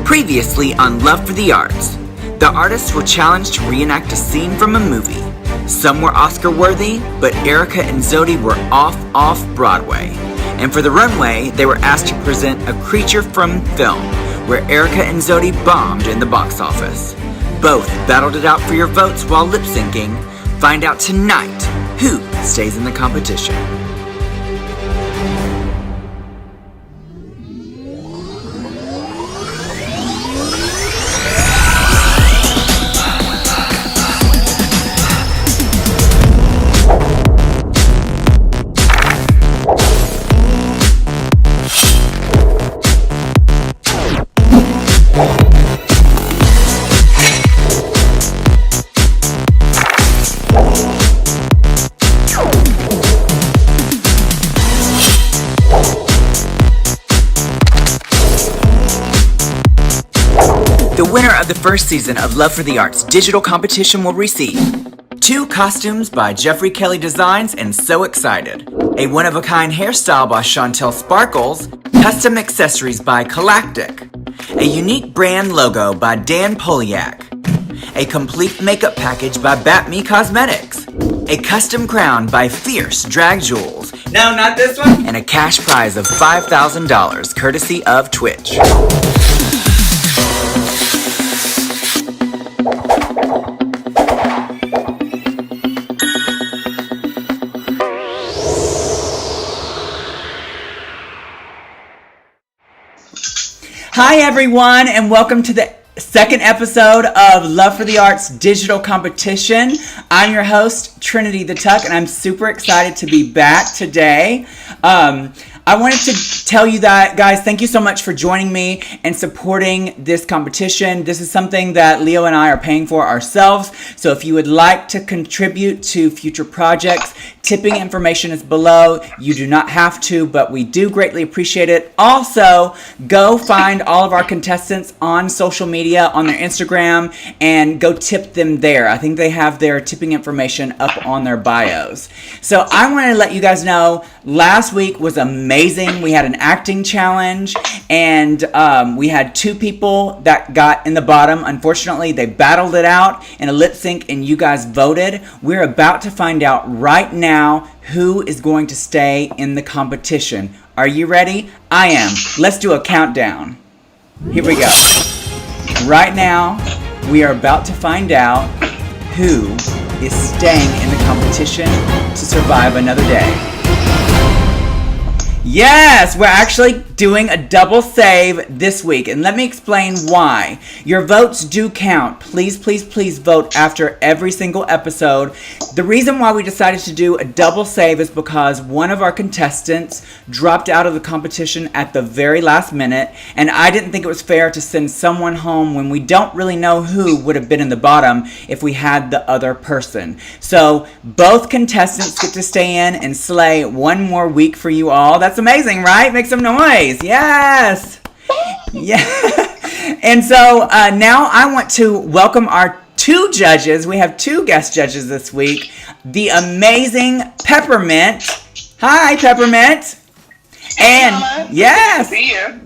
Previously on Love for the Arts, the artists were challenged to reenact a scene from a movie. Some were Oscar-worthy, but Erica and Zodi were off Broadway. And for the Runway, they were asked to present a creature from film, where Erica and Zodi bombed in the box office. Both battled it out for your votes while lip-syncing. Find out tonight who stays in the competition. The winner of the first season of Love for the Arts digital competition will receive 2 costumes by Jeffrey Kelly Designs and So Excited, a one-of-a-kind hairstyle by Chantel Sparkles, custom accessories by Galactic, a unique brand logo by Dan Poliak, a complete makeup package by Bat-Me Cosmetics, a custom crown by Fierce Drag Jewels, no, not this one, and a cash prize of $5,000 courtesy of Twitch. Hi everyone, and welcome to the second episode of Love for the Arts digital competition. I'm your host, Trinity the Tuck, and I'm super excited to be back today. I wanted to tell you that, guys, thank you so much for joining me and supporting this competition. This is something that Leo and I are paying for ourselves. So if you would like to contribute to future projects, tipping information is below. You do not have to, but we do greatly appreciate it. Also, go find all of our contestants on social media, on their Instagram, and go tip them there. I think they have their tipping information up on their bios. So I want to let you guys know, last week was amazing. We had an acting challenge, and we had 2 people that got in the bottom. Unfortunately, they battled it out in a lip sync, and you guys voted. We're about to find out right now who is going to stay in the competition. Are you ready? I am. Let's do a countdown. Here we go. Right now, we are about to find out who is staying in the competition to survive another day. Yes, we're actually doing a double save this week, and let me explain why. Your votes do count. Please, please, please vote after every single episode. The reason why we decided to do a double save is because one of our contestants dropped out of the competition at the very last minute, and I didn't think it was fair to send someone home when we don't really know who would have been in the bottom if we had the other person. So both contestants get to stay in and slay one more week for you all. That's amazing, right? Make some noise. Yes. Yeah. And so now I want to welcome our 2 judges. We have 2 guest judges this week. The amazing Peppermint. Hi, Peppermint. And yes,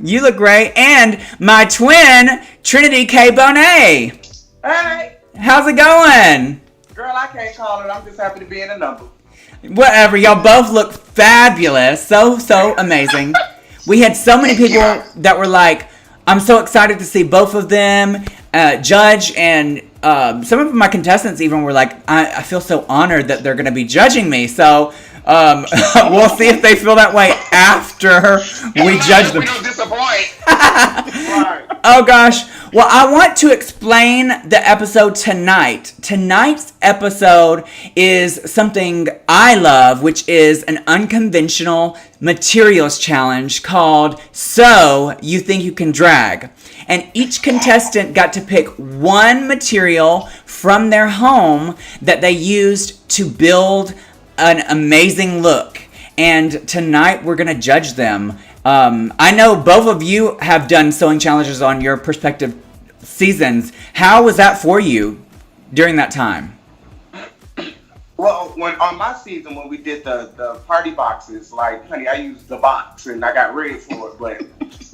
you look great. And my twin, Trinity K. Bonet. Hey. How's it going? Girl, I can't call it. I'm just happy to be in a number. Whatever. Y'all both look fabulous. So amazing. We had so many people that were like, I'm so excited to see both of them judge, and some of my contestants even were like, I feel so honored that they're going to be judging me. So we'll see if they feel that way after we judge them. We don't disappoint. Right. Oh gosh. Well, I want to explain the episode tonight. Tonight's episode is something I love, which is an unconventional materials challenge called So You Think You Can Drag. And each contestant got to pick one material from their home that they used to build an amazing look. And tonight we're going to judge them. I know both of you have done sewing challenges on your respective seasons. How was that for you during that time? Well, when on my season, when we did the party boxes, like, honey, I used the box and I got ready for it. But,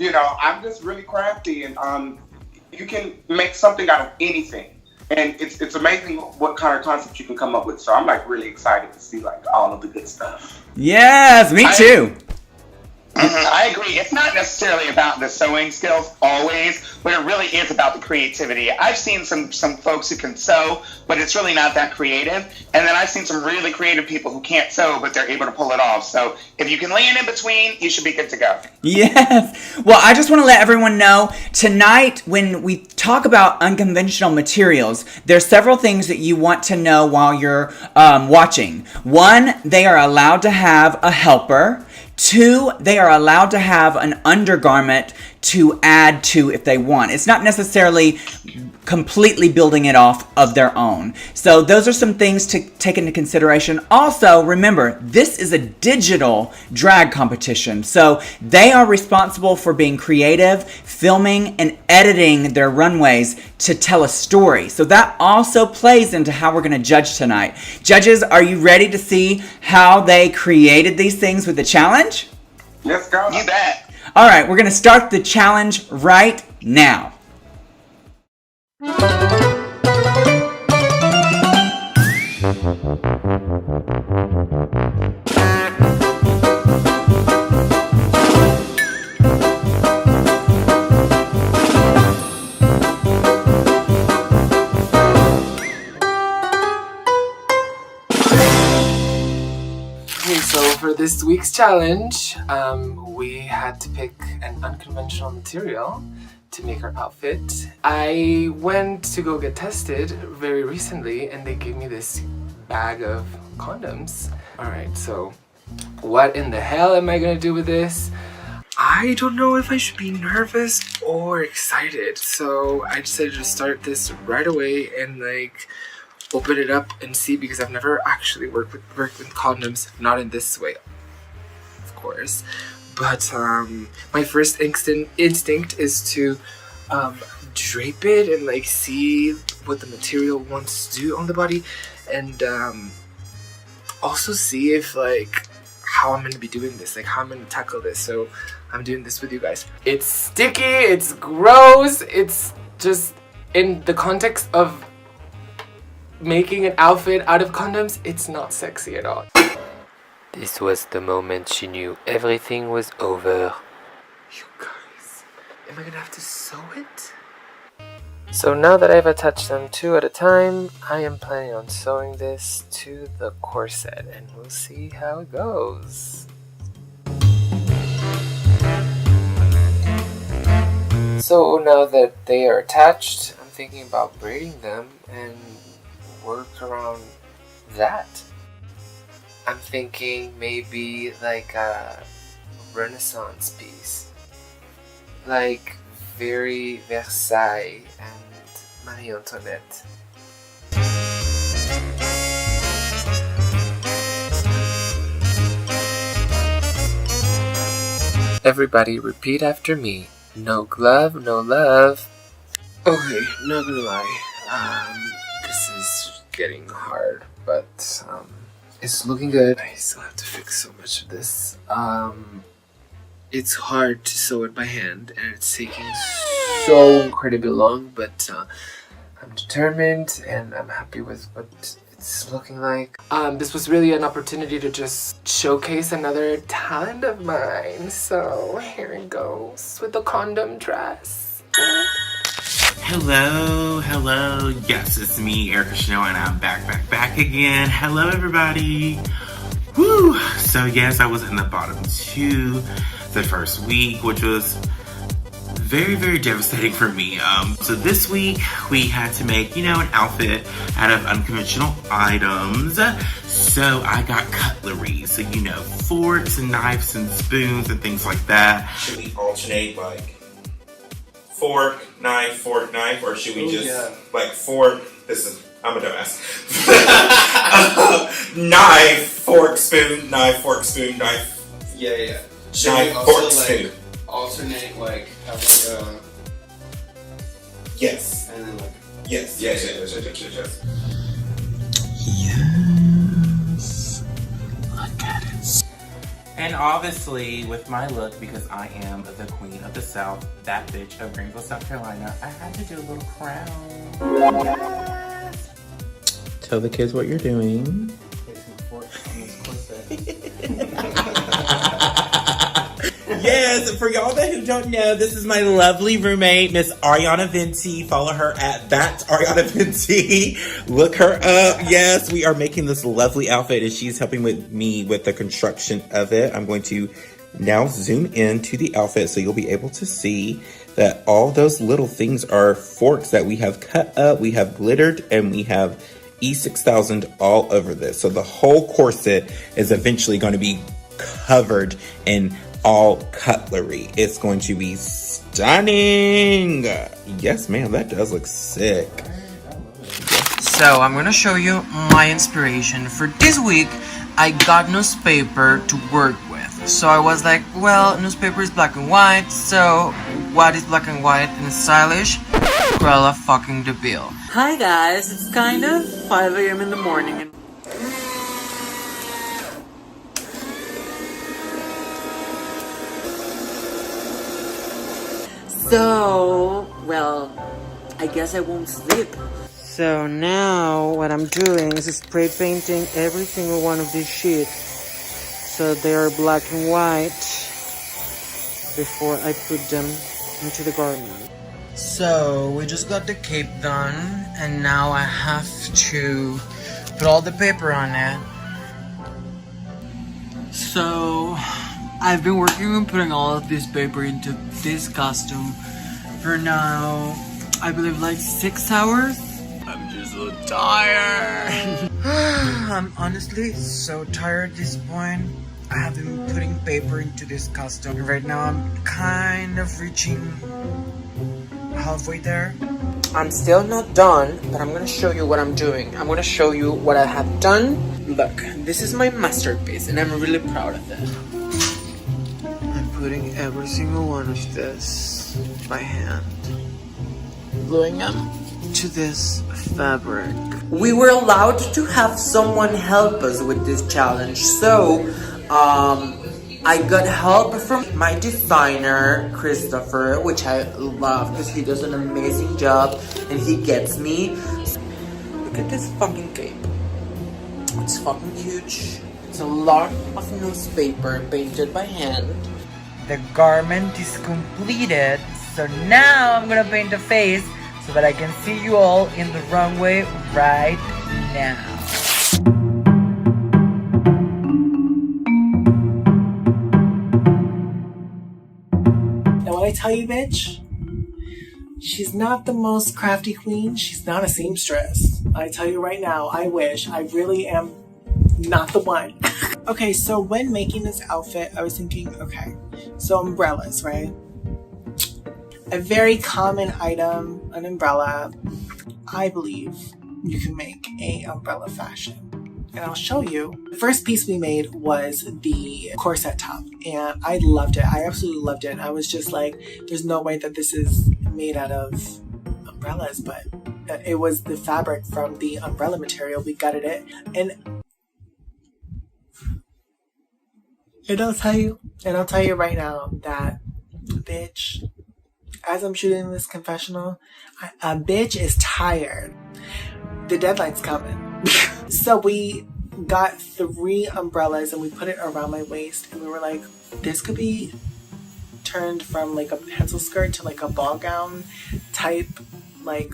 you know, I'm just really crafty. And you can make something out of anything. And it's amazing what kind of concept you can come up with. So I'm like really excited to see like all of the good stuff. Yes, me too. I agree. It's not necessarily about the sewing skills always, but it really is about the creativity. I've seen some folks who can sew, but it's really not that creative. And then I've seen some really creative people who can't sew, but they're able to pull it off. So if you can land in between, you should be good to go. Yes. Well, I just want to let everyone know tonight when we talk about unconventional materials, there's several things that you want to know while you're watching. One, they are allowed to have a helper. Two, they are allowed to have an undergarment to add to if they want. It's not necessarily completely building it off of their own. So those are some things to take into consideration. Also, remember, this is a digital drag competition. So they are responsible for being creative, filming, and editing their runways to tell a story. So that also plays into how we're going to judge tonight. Judges, are you ready to see how they created these things with the challenge? Let's go. You bet. All right, we're going to start the challenge right now. So for this week's challenge, we had to pick an unconventional material to make our outfit. I went to go get tested very recently and they gave me this bag of condoms. Alright, so what in the hell am I gonna do with this? I don't know if I should be nervous or excited, so I decided to start this right away and like open it up and see, because I've never actually worked with condoms, not in this way, of course. But my first instinct is to drape it and like see what the material wants to do on the body, and also see if like how I'm gonna be doing this, like how I'm gonna tackle this. So I'm doing this with you guys. It's sticky, it's gross, it's just in the context of making an outfit out of condoms, it's not sexy at all. This was the moment she knew everything was over. You guys, am I gonna have to sew it? So now that I've attached them 2 at a time, I am planning on sewing this to the corset and we'll see how it goes. So now that they are attached, I'm thinking about braiding them and work around that. I'm thinking maybe like a Renaissance piece, like very Versailles and Marie Antoinette. Everybody repeat after me. No glove, no love. Okay, not gonna lie, this is getting hard, but it's looking good. I still have to fix so much of this. It's hard to sew it by hand and it's taking so incredibly long, but I'm determined and I'm happy with what it's looking like. This was really an opportunity to just showcase another talent of mine, so here it goes with the condom dress. Hello, yes, it's me, Erica Chanel, and I'm back again. Hello, everybody. Woo! So yes, I was in the bottom 2 the first week, which was very, very devastating for me. So this week, we had to make, an outfit out of unconventional items. So I got cutlery, so forks and knives and spoons and things like that. Should we alternate, like, fork, knife, or should we like fork? I'm a dumbass. Knife, fork, spoon, knife, fork, spoon, knife. Yeah. Should knife, we also fork, spoon. alternate, like have like a yes, and then like yes. Yes. Yes. Look at it. And obviously, with my look, because I am the queen of the South, that bitch of Greenville, South Carolina, I had to do a little crown. Yes. Tell the kids what you're doing. Yes, for y'all that who don't know, this is my lovely roommate, Miss Ariana Venti. Follow her at That's Ariana Venti. Look her up. Yes, we are making this lovely outfit, and she's helping with me with the construction of it. I'm going to now zoom into the outfit so you'll be able to see that all those little things are forks that we have cut up, we have glittered, and we have E6000 all over this. So the whole corset is eventually going to be covered in all cutlery. It's going to be stunning. Yes, ma'am, that does look sick. So I'm gonna show you my inspiration. For this week, I got newspaper to work with. So I was like, well, newspaper is black and white, so what is black and white and stylish? Cruella fucking DeVille. Hi guys, it's kind of 5 a.m. in the morning and so, well, I guess I won't sleep. So now what I'm doing is spray painting every single one of these sheets so they are black and white before I put them into the garment. So we just got the cape done and now I have to put all the paper on it. So, I've been working on putting all of this paper into this costume for now, I believe like 6 hours. I'm just so tired. I'm honestly so tired at this point. I have been putting paper into this costume. Right now I'm kind of reaching halfway there. I'm still not done, but I'm gonna show you what I'm doing. I'm gonna show you what I have done. Look, this is my masterpiece and I'm really proud of it. I'm putting every single one of this by hand, gluing them to this fabric. We were allowed to have someone help us with this challenge, so I got help from my designer, Christopher, which I love because he does an amazing job and he gets me. Look at this fucking cape. It's fucking huge. It's a lot of newspaper painted by hand. The garment is completed, so now I'm gonna paint the face so that I can see you all in the runway right now. Now when I tell you, bitch, she's not the most crafty queen. She's not a seamstress. I tell you right now, I wish. I really am not the one. Okay, so when making this outfit, I was thinking, okay, so umbrellas, right? A very common item, an umbrella. I believe you can make a umbrella fashion. And I'll show you. The first piece we made was the corset top, and I loved it. I absolutely loved it. I was just like, there's no way that this is made out of umbrellas, but it was the fabric from the umbrella material. We gutted it, and I'll tell you right now that, bitch, as I'm shooting this confessional, a bitch is tired. The deadline's coming. So we got 3 umbrellas and we put it around my waist, and we were like, this could be turned from like a pencil skirt to like a ball gown type like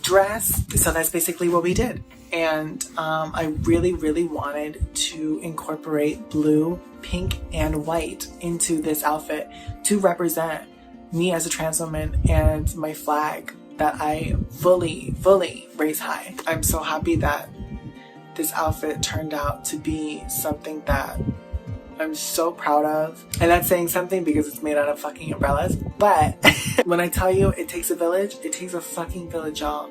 dress. So that's basically what we did. And I really, really wanted to incorporate blue, pink, and white into this outfit to represent me as a trans woman and my flag that I fully, fully raise high. I'm so happy that this outfit turned out to be something that I'm so proud of. And that's saying something because it's made out of fucking umbrellas. But when I tell you it takes a village, it takes a fucking village, y'all.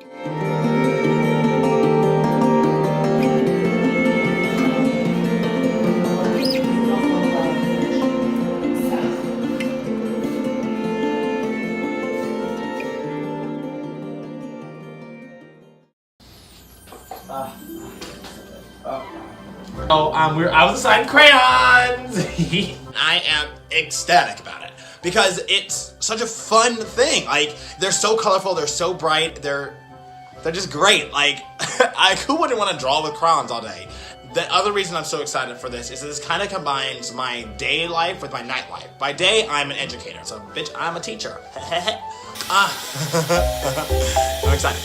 Oh, I was assigned crayons. I am ecstatic about it because it's such a fun thing. Like, they're so colorful, they're so bright, they're just great. Like, who wouldn't want to draw with crayons all day? The other reason I'm so excited for this is that this kind of combines my day life with my night life. By day, I'm an educator, so bitch, I'm a teacher. I'm excited.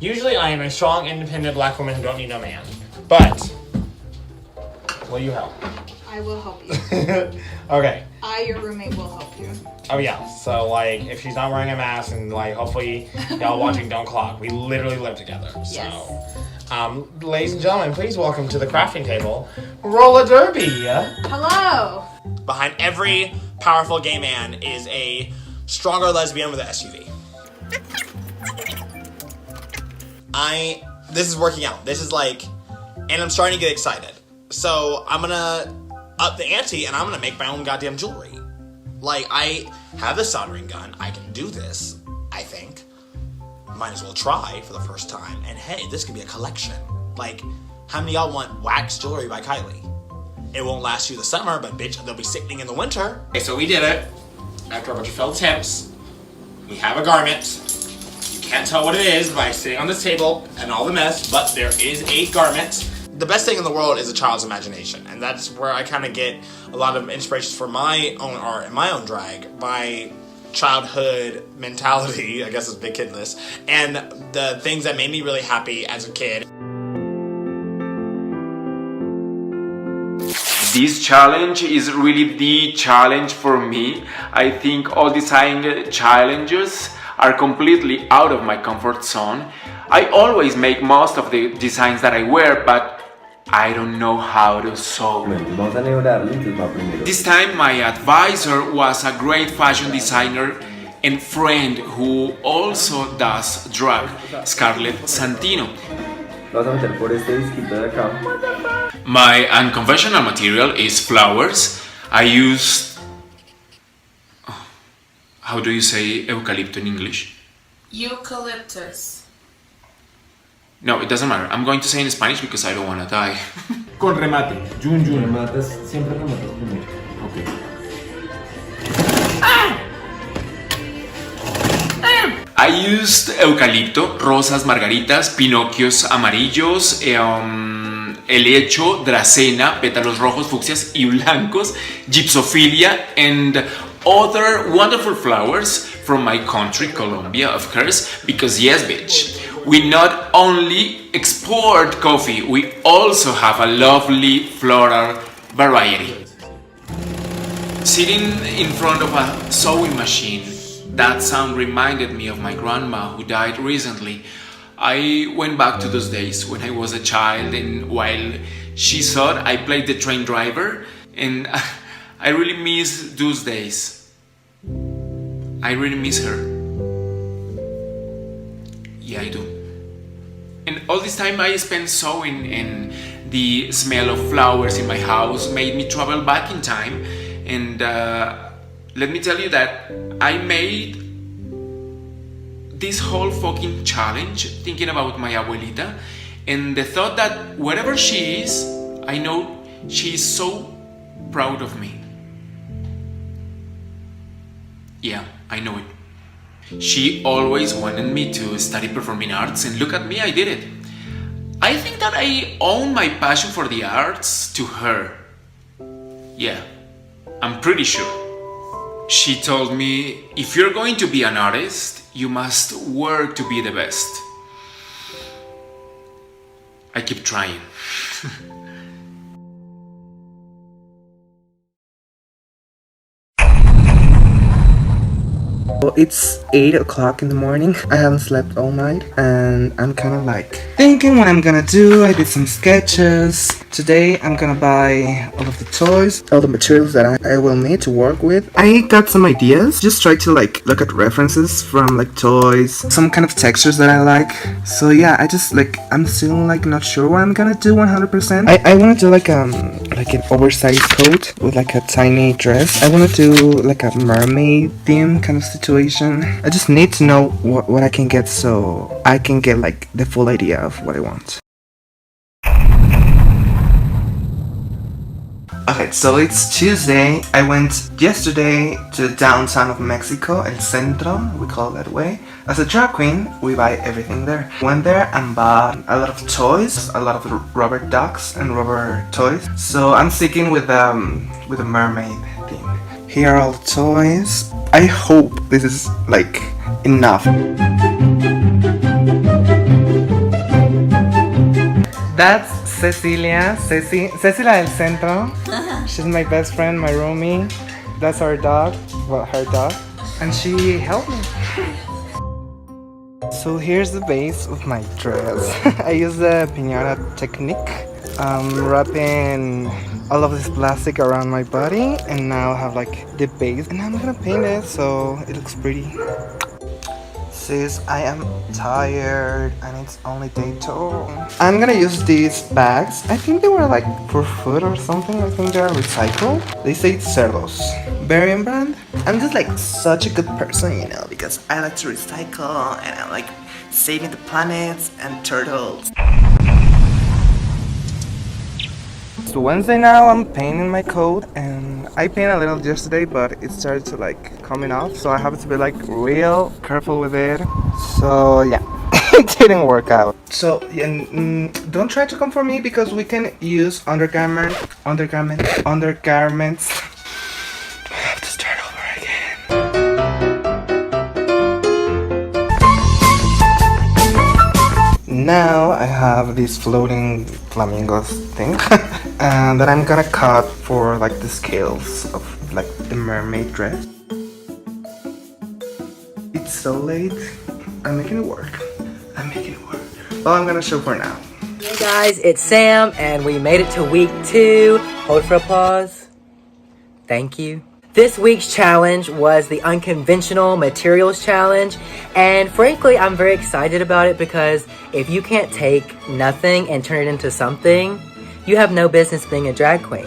Usually I am a strong, independent black woman who don't need no man. But, will you help? I will help you. Okay. Your roommate, will help you. Oh yeah, so like, if she's not wearing a mask and like, hopefully y'all watching Don't Clock, we literally live together, so. Yes. Ladies and gentlemen, please welcome to the crafting table, Roller Derby. Hello. Behind every powerful gay man is a stronger lesbian with an SUV. This is working out. This is like, and I'm starting to get excited. So I'm gonna up the ante and I'm gonna make my own goddamn jewelry. Like, I have a soldering gun. I can do this, I think. Might as well try for the first time. And hey, this could be a collection. Like, how many of y'all want wax jewelry by Kylie? It won't last you the summer, but bitch, they'll be sickening in the winter. Okay, so we did it. After a bunch of filled tips, we have a garment. You can't tell what it is by sitting on this table and all the mess, but there is a garment. The best thing in the world is a child's imagination, and that's where I kind of get a lot of inspirations for my own art and my own drag. My childhood mentality, I guess is big kidless, and the things that made me really happy as a kid. This challenge is really the challenge for me. I think all design challenges are completely out of my comfort zone. I always make most of the designs that I wear, but I don't know how to sew. This time my advisor was a great fashion designer and friend who also does drag, Scarlett Santino. My unconventional material is flowers. I used... How do you say eucalyptus in English? Eucalyptus. No, it doesn't matter. I'm going to say in Spanish because I don't want to die. Con remate. Jun. Rematas, siempre rematas primero. Okay. I used eucalipto, rosas, margaritas, pinocchios amarillos, helecho, dracena, pétalos rojos, fucsias y blancos, gypsophilia, and other wonderful flowers from my country, Colombia, of course, because yes, bitch, we not only export coffee, we also have a lovely floral variety. Sitting in front of a sewing machine, that sound reminded me of my grandma who died recently. I went back to those days when I was a child, and while she thought I played the train driver, and I really miss those days. I really miss her. Yeah, I do. And all this time I spent sewing, and the smell of flowers in my house made me travel back in time. And let me tell you that I made this whole fucking challenge thinking about my abuelita, and the thought that wherever she is, I know she is so proud of me. Yeah, I know it. She always wanted me to study performing arts, and look at me, I did it. I think that I owe my passion for the arts to her. Yeah, I'm pretty sure. She told me, if you're going to be an artist, you must work to be the best. I keep trying. Well, it's 8 o'clock in the morning. I haven't slept all night, and I'm kind of like thinking what I'm gonna do. I did some sketches. Today I'm gonna buy all of the toys, all the materials that I will need to work with. I got some ideas. Just try to like look at references from like toys, some kind of textures that I like. So yeah, I'm still like not sure what I'm gonna do 100%. I wanna do like an oversized coat with like a tiny dress. I wanna do like a mermaid theme kind of situation. situation. I just need to know what I can get so I can get like the full idea of what I want. Okay, so it's Tuesday. I went yesterday to the downtown of Mexico, El Centro, we call it that way. As a drag queen, we buy everything there. Went there and bought a lot of toys, a lot of rubber ducks and rubber toys. So I'm sticking with a mermaid theme. Here are all the toys. I hope this is like enough. That's Cecilia del Centro. She's my best friend, my roomie. That's our dog, well, her dog. And she helped me. So here's the base of my dress. I use the piñata technique. I'm wrapping all of this plastic around my body, and now I have like the base. And I'm gonna paint it so it looks pretty. Sis, I am tired and it's only day 2. I'm gonna use these bags. I think they were like for food or something. I think they're recycled. They say Cerdos. Berrien brand. I'm just like such a good person, you know, because I like to recycle and I like saving the planets and turtles. It's Wednesday now, I'm painting my coat and I painted a little yesterday but it started to like coming off, so I have to be like real careful with it. So yeah, it didn't work out. So don't try to come for me because we can use undergarments. I have to start over again. Now I have these floating flamingos thing and that I'm gonna cut for like the scales of like the mermaid dress. It's so late. I'm making it work. Well, I'm gonna show for now. Hey guys, it's Sam and we made it to week 2. Hold for applause. Thank you. This week's challenge was the unconventional materials challenge, and frankly I'm very excited about it because if you can't take nothing and turn it into something, you have no business being a drag queen.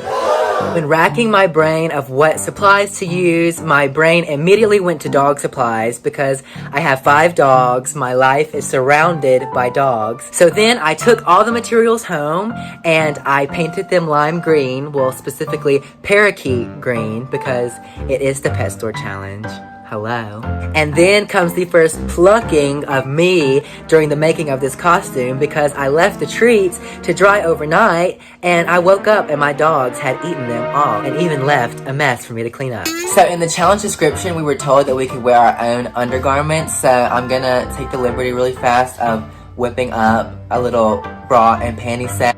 When racking my brain of what supplies to use, my brain immediately went to dog supplies because I have 5 dogs. My life is surrounded by dogs. So then I took all the materials home and I painted them lime green, well specifically parakeet green because it is the pet store challenge. Hello. And then comes the first plucking of me during the making of this costume because I left the treats to dry overnight and I woke up and my dogs had eaten them all and even left a mess for me to clean up. So in the challenge description, we were told that we could wear our own undergarments. So I'm gonna take the liberty really fast of whipping up a little bra and panty set.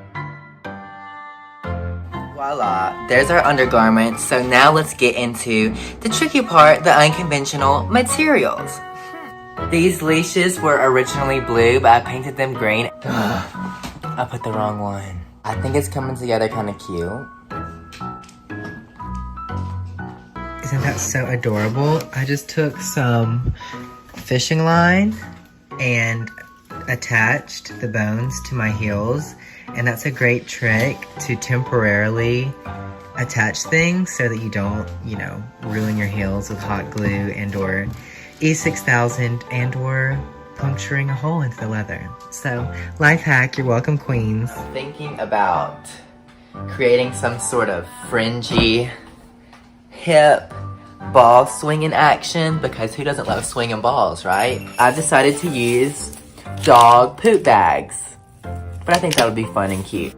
Voila, there's our undergarments. So now let's get into the tricky part, the unconventional materials. These leashes were originally blue, but I painted them green. I put the wrong one. I think it's coming together kind of cute. Isn't that so adorable? I just took some fishing line and attached the bones to my heels. And that's a great trick to temporarily attach things so that you don't, you know, ruin your heels with hot glue and or E6000 and or puncturing a hole into the leather. So, life hack, you're welcome, queens. Thinking about creating some sort of fringy, hip, ball swinging action because who doesn't love swinging balls, right? I've decided to use dog poop bags. But I think that would be fun and cute.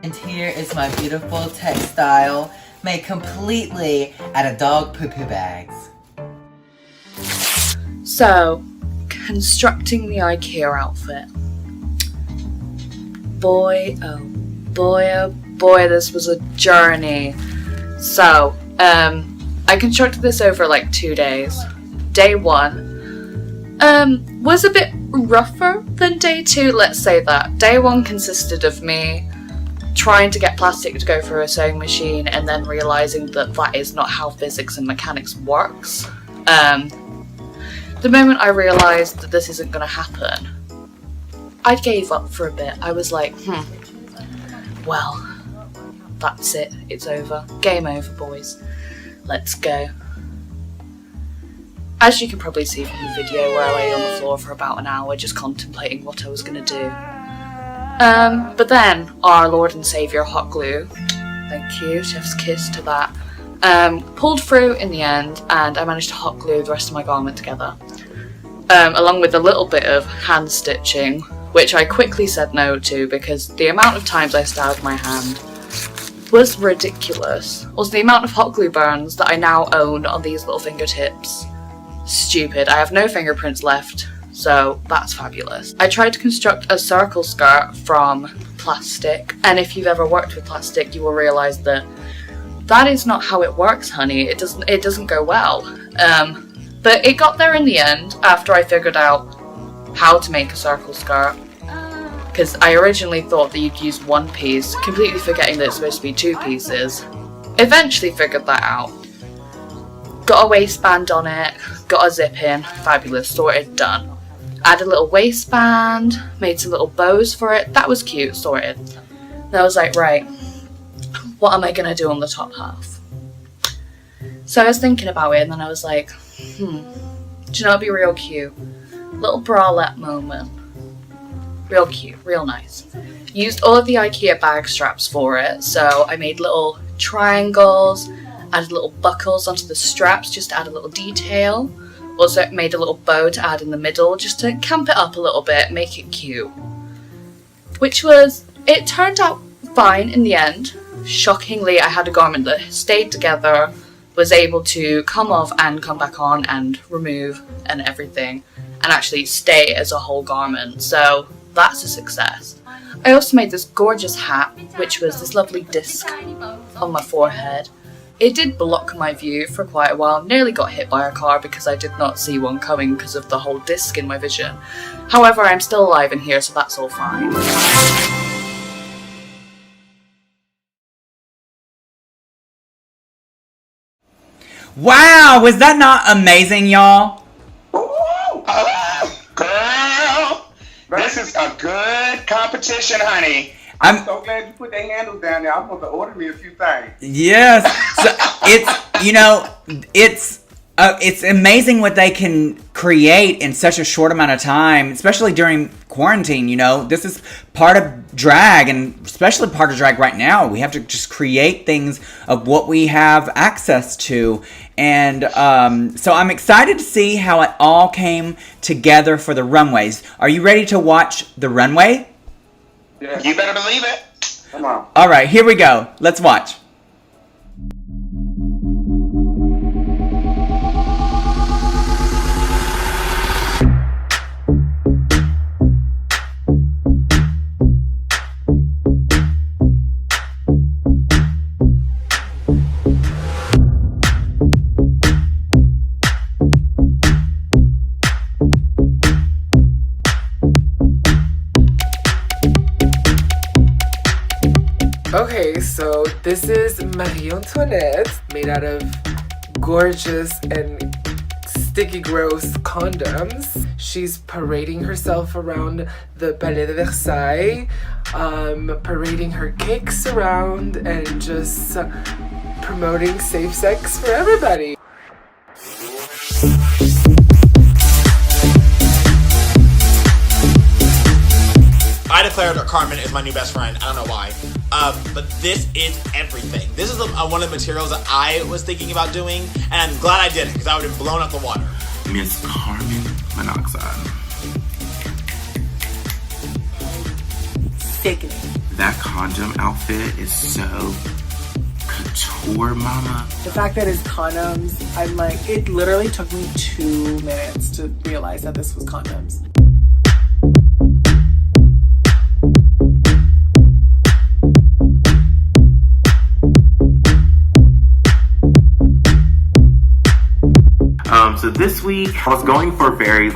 And here is my beautiful textile made completely out of dog poo-poo bags. So, constructing the IKEA outfit. Boy, oh boy, this was a journey. So, I constructed this over like 2 days. Day 1 was a bit rougher than day 2, let's say that. Day 1 consisted of me trying to get plastic to go through a sewing machine and then realising that that is not how physics and mechanics works. The moment I realised that this isn't going to happen, I gave up for a bit. I was like, well, that's it. It's over. Game over, boys. Let's go. as you can probably see from the video, where I lay on the floor for about an hour just contemplating what I was going to do. But then our Lord and Saviour hot glue, thank you, chef's kiss to that, pulled through in the end, and I managed to hot glue the rest of my garment together. Along with a little bit of hand stitching, which I quickly said no to because the amount of times I stabbed my hand was ridiculous. Also, the amount of hot glue burns that I now own on these little fingertips, stupid. I have no fingerprints left, so that's fabulous. I tried to construct a circle skirt from plastic, and if you've ever worked with plastic, you will realise that that is not how it works, honey. It doesn't go well. But it got there in the end after I figured out how to make a circle skirt. Because I originally thought that you'd use one piece, completely forgetting that it's supposed to be two pieces. Eventually figured that out. Got a waistband on it, got a zip in, fabulous, sorted, done. Add a little waistband, made some little bows for it, that was cute, sorted. And I was like, right, what am I gonna do on the top half? So I was thinking about it, and then I was like, do you know what'd be real cute? Little bralette moment. Real cute, real nice. Used all of the IKEA bag straps for it, so I made little triangles, added little buckles onto the straps just to add a little detail. Also made a little bow to add in the middle just to camp it up a little bit, make it cute. It turned out fine in the end. Shockingly, I had a garment that stayed together, was able to come off and come back on and remove and everything, and actually stay as a whole garment, so that's a success. I also made this gorgeous hat, which was this lovely disc on my forehead. It did block my view for quite a while, nearly got hit by a car because I did not see one coming because of the whole disc in my vision. However, I'm still alive in here, so that's all fine. Wow, was that not amazing, y'all? Girl, this is a good competition, honey. I'm so glad you put that handle down there. I'm going to order me a few things. Yes. So it's amazing what they can create in such a short amount of time, especially during quarantine. This is part of drag, and especially part of drag right now. We have to just create things of what we have access to. And so I'm excited to see how it all came together for the runways. Are you ready to watch the runway? Yeah. You better believe it. Come on. All right, here we go. Let's watch. Okay, so this is Marie Antoinette, made out of gorgeous and sticky gross condoms. She's parading herself around the Palais de Versailles, parading her cakes around and just promoting safe sex for everybody. I declared Carmen is my new best friend. I don't know why. But this is everything. This is one of the materials that I was thinking about doing, and I'm glad I did it because I would have blown up the water. Miss Carmen Monoxide. Sickening. That condom outfit is so couture, mama. The fact that it's condoms, I'm like, it literally took me 2 minutes to realize that this was condoms. So this week I was going for very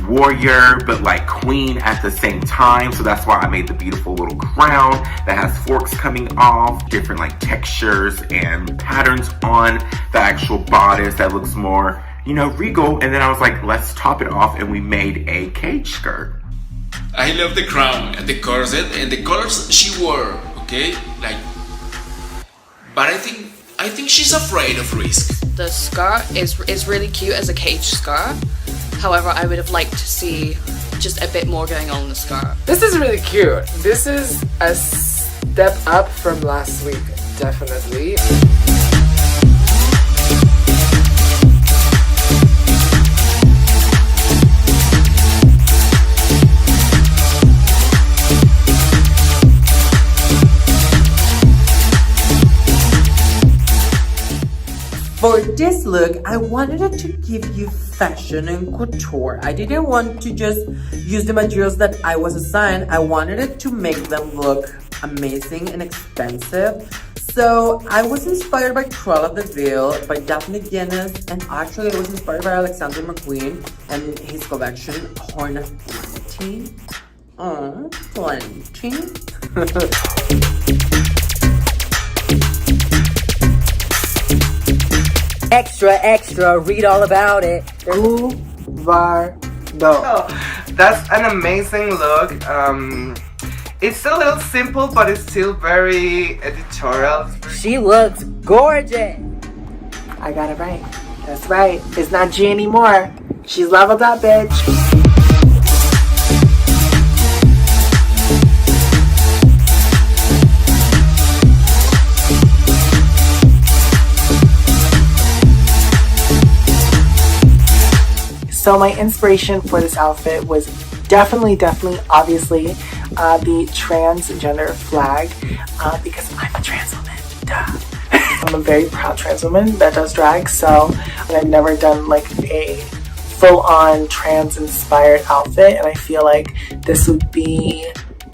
warrior but queen at the same time, so that's why I made the beautiful little crown that has forks coming off, different textures and patterns on the actual bodice that looks more regal. And then I was like, let's top it off, and we made a cage skirt. I love the crown and the corset and the colors she wore, okay? But I think I think she's afraid of risk. The skirt is really cute as a cage skirt. However, I would have liked to see just a bit more going on in the skirt. This is really cute. This is a step up from last week, definitely. For this look, I wanted it to give you fashion and couture. I didn't want to just use the materials that I was assigned. I wanted it to make them look amazing and expensive. So I was inspired by Cruella de Vil, by Daphne Guinness, and actually I was inspired by Alexander McQueen and his collection, Horn of Plenty. Oh, plenty. Extra, extra, read all about it. That's an amazing look. It's a little simple, but it's still very editorial. She looks gorgeous. I got it right. That's right. It's not G anymore. She's leveled up, bitch. So my inspiration for this outfit was definitely, obviously, the transgender flag, because I'm a trans woman, duh. I'm a very proud trans woman that does drag, so I've never done like a full-on trans-inspired outfit, and I feel like this would be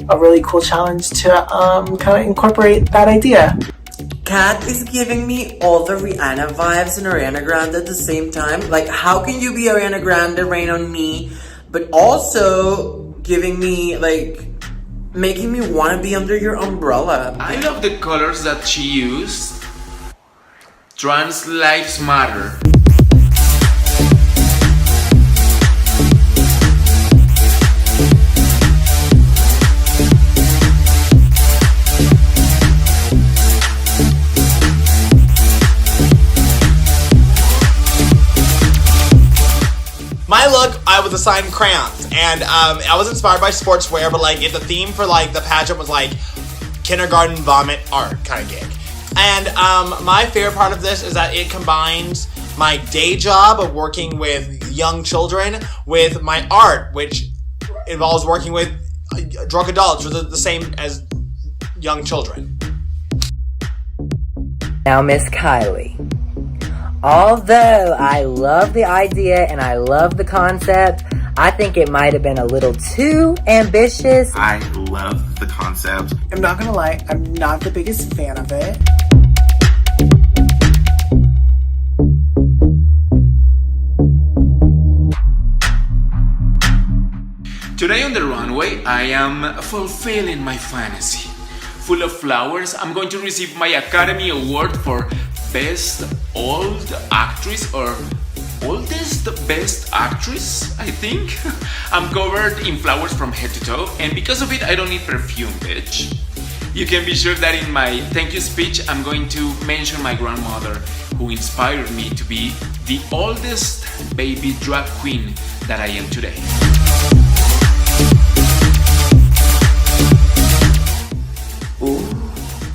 a really cool challenge to kind of incorporate that idea. Kat is giving me all the Rihanna vibes and Ariana Grande at the same time. Like, how can you be Ariana Grande, Rain on Me, but also giving me, like, making me want to be under your umbrella? I love the colors that she used. Trans lives matter. My look, I was assigned crayons, and I was inspired by sportswear, but like the theme for like the pageant was like kindergarten vomit art kind of gig. And my favorite part of this is that it combines my day job of working with young children with my art, which involves working with drunk adults, which are the same as young children. Now, Miss Kylie. Although I love the idea and I love the concept, I think it might have been a little too ambitious. I love the concept. I'm not gonna lie, I'm not the biggest fan of it. Today on the runway, I am fulfilling my fantasy. Full of flowers, I'm going to receive my Academy Award for Best Old Actress or Oldest Best Actress, I think. I'm covered in flowers from head to toe, and because of it, I don't need perfume, bitch. You can be sure that in my thank you speech, I'm going to mention my grandmother, who inspired me to be the oldest baby drag queen that I am today. Ooh,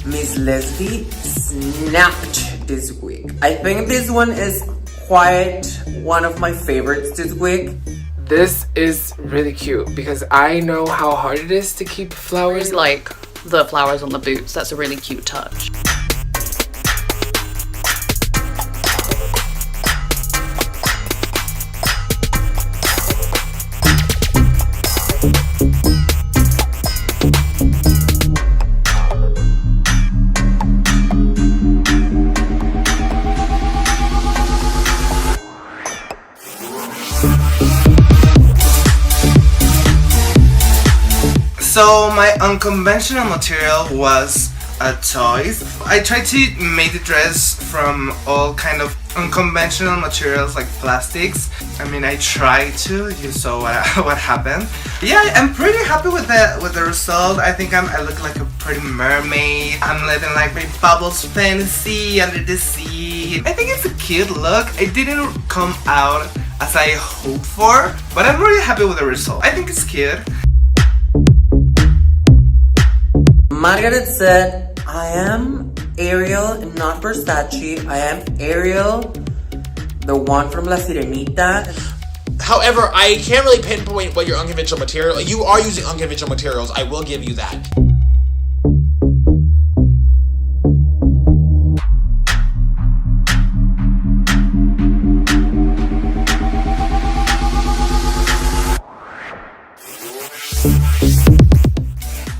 Miss Leslie snapped this week. I think this one is quite one of my favorites this week. This is really cute because I know how hard it is to keep flowers. Like the flowers on the boots, that's a really cute touch. So my unconventional material was toys. I tried to make the dress from all kind of unconventional materials like plastics. I mean, I tried to. You saw what happened. Yeah, I'm pretty happy with the result. I think I look like a pretty mermaid. I'm living like my bubbles fantasy under the sea. I think it's a cute look. It didn't come out as I hoped for, but I'm really happy with the result. I think it's cute. Margaret said, I am Ariel and not Versace. I am Ariel, the one from La Sirenita. However, I can't really pinpoint what your unconventional material. You are using unconventional materials. I will give you that.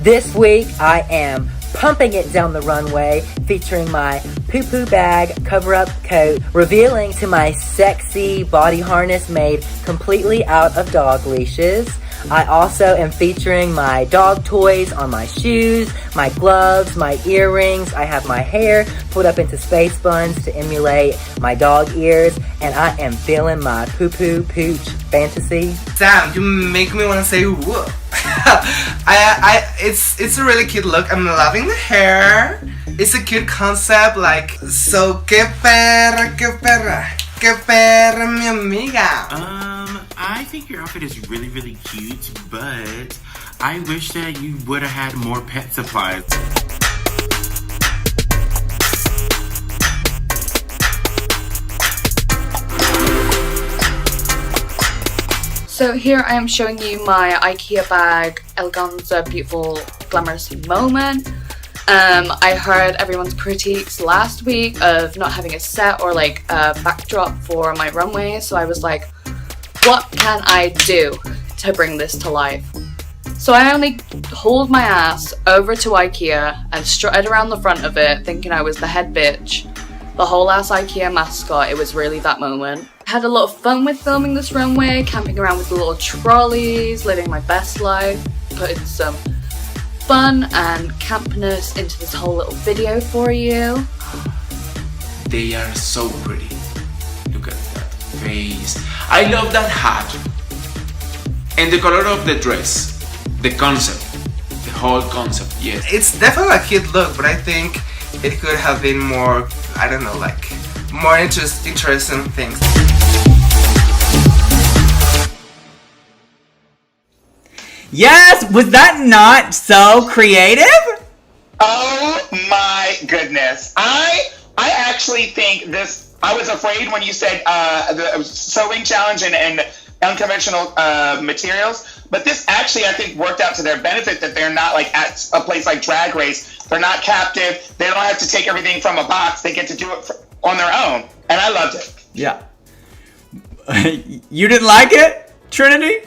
This week, I am pumping it down the runway, featuring my poo-poo bag cover-up coat, revealing to my sexy body harness made completely out of dog leashes. I also am featuring my dog toys on my shoes, my gloves, my earrings. I have my hair put up into space buns to emulate my dog ears, and I am feeling my poo-poo pooch fantasy. Sam, you make me want to say whoa. It's a really cute look. I'm loving the hair. It's a cute concept, like, so que perra, mi amiga. I think your outfit is really, really cute, but I wish that you would have had more pet supplies. So here I am showing you my IKEA bag, Eleganza Beautiful Glamorous Moment. I heard everyone's critiques last week of not having a set or like a backdrop for my runway, so I was like, what can I do to bring this to life? So I only hauled my ass over to IKEA and strutted around the front of it thinking I was the head bitch. The whole ass IKEA mascot, it was really that moment. I had a lot of fun with filming this runway, camping around with the little trolleys, living my best life, putting some fun and campness into this whole little video for you. They are so pretty. Look at that face. I love that hat. And the color of the dress. The concept. The whole concept, yes. It's definitely a cute look, but I think it could have been more, I don't know, like, more interesting things. Yes, was that not so creative? Oh my goodness. I actually think this, I was afraid when you said the sewing challenge and unconventional materials, but this actually I think worked out to their benefit, that they're not like at a place like Drag Race. They're not captive. They don't have to take everything from a box. They get to do it on their own. And I loved it. Yeah. You didn't like it, Trinity?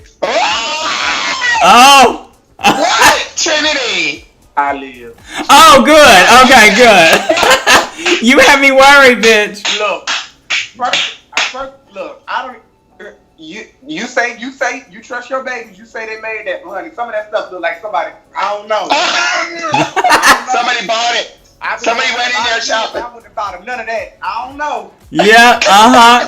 Oh! What? Trinity! I live. Oh, good. Okay, good. You had me worried, bitch. Look, look. I don't. You say you trust your babies. You say they made that, honey. Some of that stuff look like somebody. I don't know. Somebody bought it. Somebody went in there shopping. I wouldn't have bought none of that. I don't know. Yeah,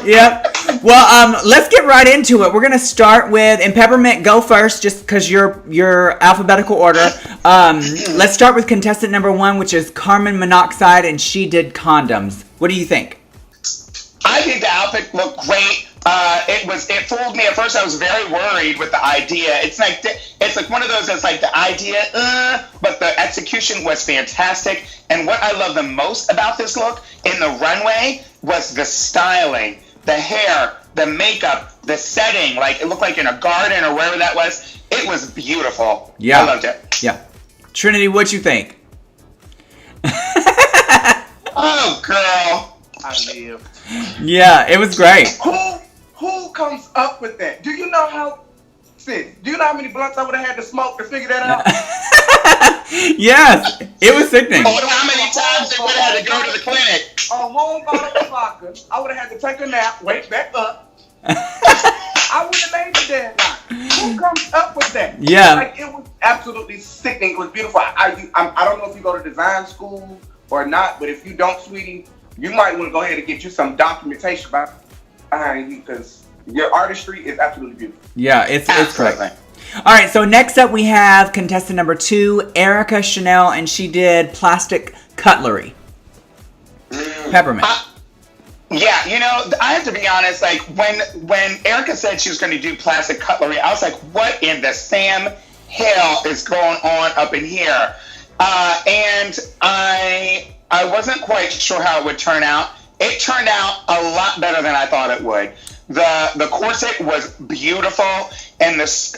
yep. Well, let's get right into it. We're gonna start with, and Peppermint, go first, just because your alphabetical order. Let's start with contestant number 1, which is Carmen Monoxide, and she did condoms. What do you think? I think the outfit looked great. It fooled me at first. I was very worried with the idea. It's like one of those that's like the idea, but the execution was fantastic. And what I love the most about this look in the runway was the styling, the hair, the makeup, the setting. Like it looked like in a garden or wherever that was. It was beautiful. Yeah, I loved it. Yeah, Trinity, what you think? Oh, girl, I live. Yeah, it was great. Who comes up with that? Do you know how, sis? Do you know how many blunts I would have had to smoke to figure that out? Yes, it was sickening. Oh, how many times they would have had to go to the clinic? A whole bottle of vodka. I would have had to take a nap, wake back up. I would have made the damn night. Who comes up with that? Yeah. Like, it was absolutely sickening. It was beautiful. I don't know if you go to design school or not, but if you don't, sweetie, you might want to go ahead and get you some documentation behind you because your artistry is absolutely beautiful. Yeah, it's great. All right, so next up we have contestant number 2, Erica Chanel, and she did plastic cutlery. Peppermint. Yeah, you know, I have to be honest, like, when Erica said she was going to do plastic cutlery, I was like, what in the Sam hell is going on up in here? And I wasn't quite sure how it would turn out. It turned out a lot better than I thought it would. The corset was beautiful, and this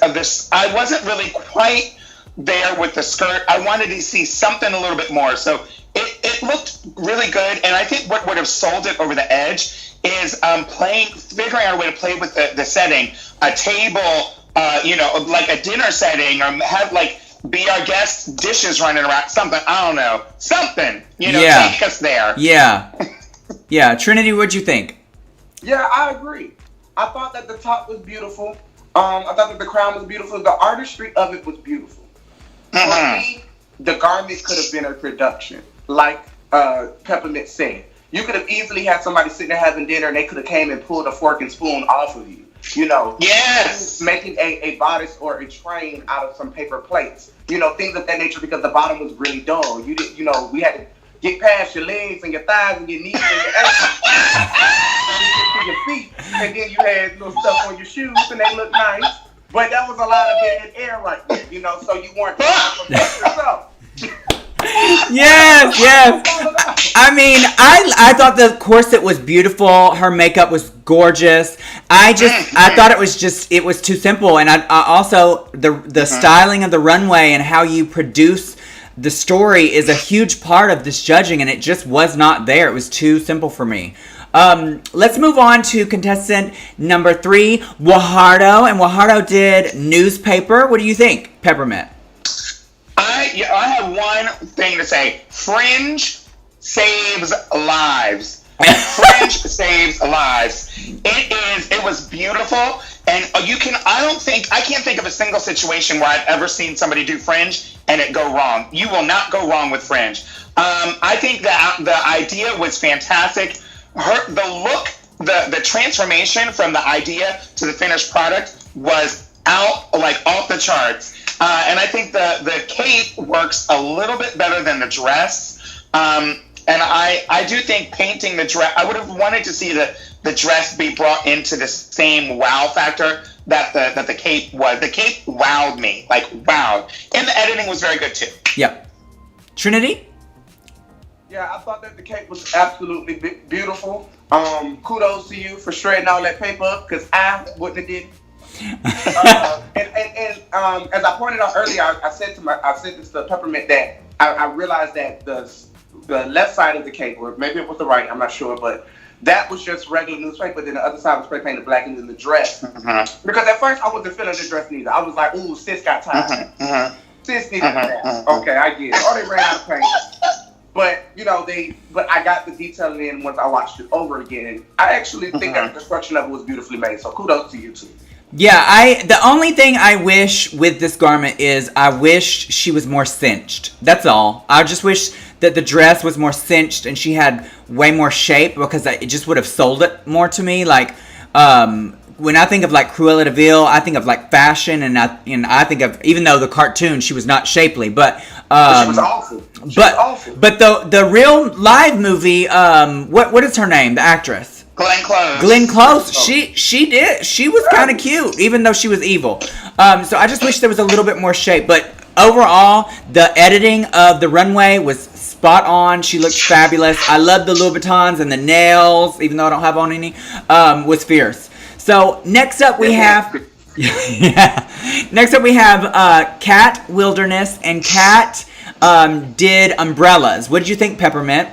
I wasn't really quite there with the skirt. I wanted to see something a little bit more, so it looked really good. And I think what would have sold it over the edge is figuring out a way to play with the setting, a table, like a dinner setting, or have like be our guests, dishes running around, something. I don't know, something. Take us there. Yeah, yeah. Trinity, what'd you think? Yeah, I agree. I thought that the top was beautiful. I thought that the crown was beautiful. The artistry of it was beautiful. For me, the garment could have been a production. Like Peppermint said, you could have easily had somebody sitting there having dinner and they could have came and pulled a fork and spoon off of you. Yes, making a bodice or a train out of some paper plates. Things of that nature because the bottom was really dull. We had to get past your legs and your thighs and your knees and your ankles to your feet, and then you had little stuff on your shoes and they looked nice. But that was a lot of dead air right there, so you weren't yourself. Yes. I mean, I thought the corset was beautiful. Her makeup was gorgeous. I thought it was too simple. And I also the styling of the runway and how you produce the story is a huge part of this judging, and it just was not there. It was too simple for me. Let's move on to contestant number 3, Wahardo, and Wahardo did newspaper. What do you think, Peppermint? I have one thing to say. Fringe saves lives. Fringe saves lives. It was beautiful, and I can't think of a single situation where I've ever seen somebody do fringe and it go wrong. You will not go wrong with fringe. I think that the idea was fantastic. The look, the transformation from the idea to the finished product was off the charts. And I think the cape works a little bit better than the dress. And I do think painting the dress, I would have wanted to see the dress be brought into the same wow factor that the cape was. The cape wowed me, wowed. And the editing was very good too. Yep. Trinity? Yeah, I thought that the cape was absolutely beautiful. Kudos to you for shredding all that paper up, because I wouldn't have did it. And as I pointed out earlier, I said this to Peppermint that I realized that the left side of the cape, or maybe it was the right, I'm not sure, but that was just regular newspaper. Then the other side was spray painted black, and then the dress. Because at first I wasn't feeling the dress neither. I was like, "Ooh, sis got time. Sis needed that." Okay, I get it. Or they ran out of paint. But but I got the detailing in once I watched it over again. I actually think that the construction of it was beautifully made. So kudos to you too. Yeah, the only thing I wish with this garment is I wish she was more cinched. That's all. I just wish that the dress was more cinched and she had way more shape, because it just would have sold it more to me. When I think of Cruella de Vil, I think of fashion, and I think of, even though the cartoon she was not shapely, but she was awful. But the real live movie, what is her name? The actress. Glenn Close. She was kind of cute, even though she was evil. So I just wish there was a little bit more shape. But overall, the editing of the runway was spot on. She looked fabulous. I love the Louboutins and the nails, even though I don't have on any. Was fierce. So next up we have Cat Wilderness, and Cat did umbrellas. What did you think, Peppermint?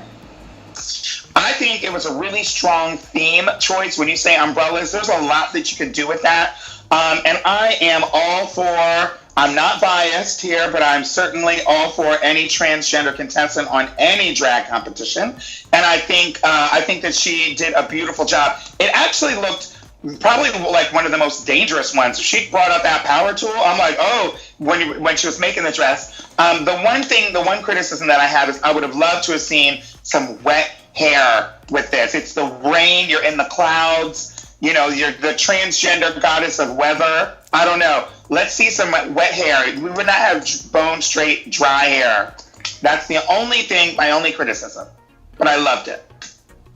I think it was a really strong theme choice. When you say umbrellas, there's a lot that you can do with that. And I am all for, I'm not biased here, but I'm certainly all for any transgender contestant on any drag competition. And I think that she did a beautiful job. It actually looked probably like one of the most dangerous ones. She brought up that power tool. I'm like, oh, when she was making the dress. The one criticism that I have is I would have loved to have seen some wet hair with this. It's the rain, you're in the clouds, you know, you're the transgender goddess of weather. I don't know. Let's see some wet hair. We would not have bone straight, dry hair. That's the only thing, my only criticism. But I loved it.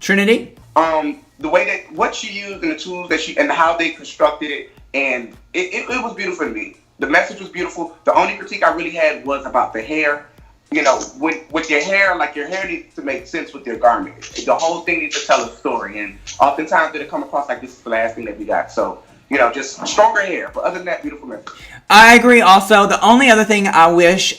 Trinity? The way that what she used and the tools that she and how they constructed it, and it was beautiful to me. The message was beautiful. The only critique I really had was about the hair. You know, with your hair, like your hair needs to make sense with your garment. The whole thing needs to tell a story, and oftentimes it'll come across like this is the last thing that we got. So, you know, just stronger hair. But other than that, beautiful message. I agree also. The only other thing I wish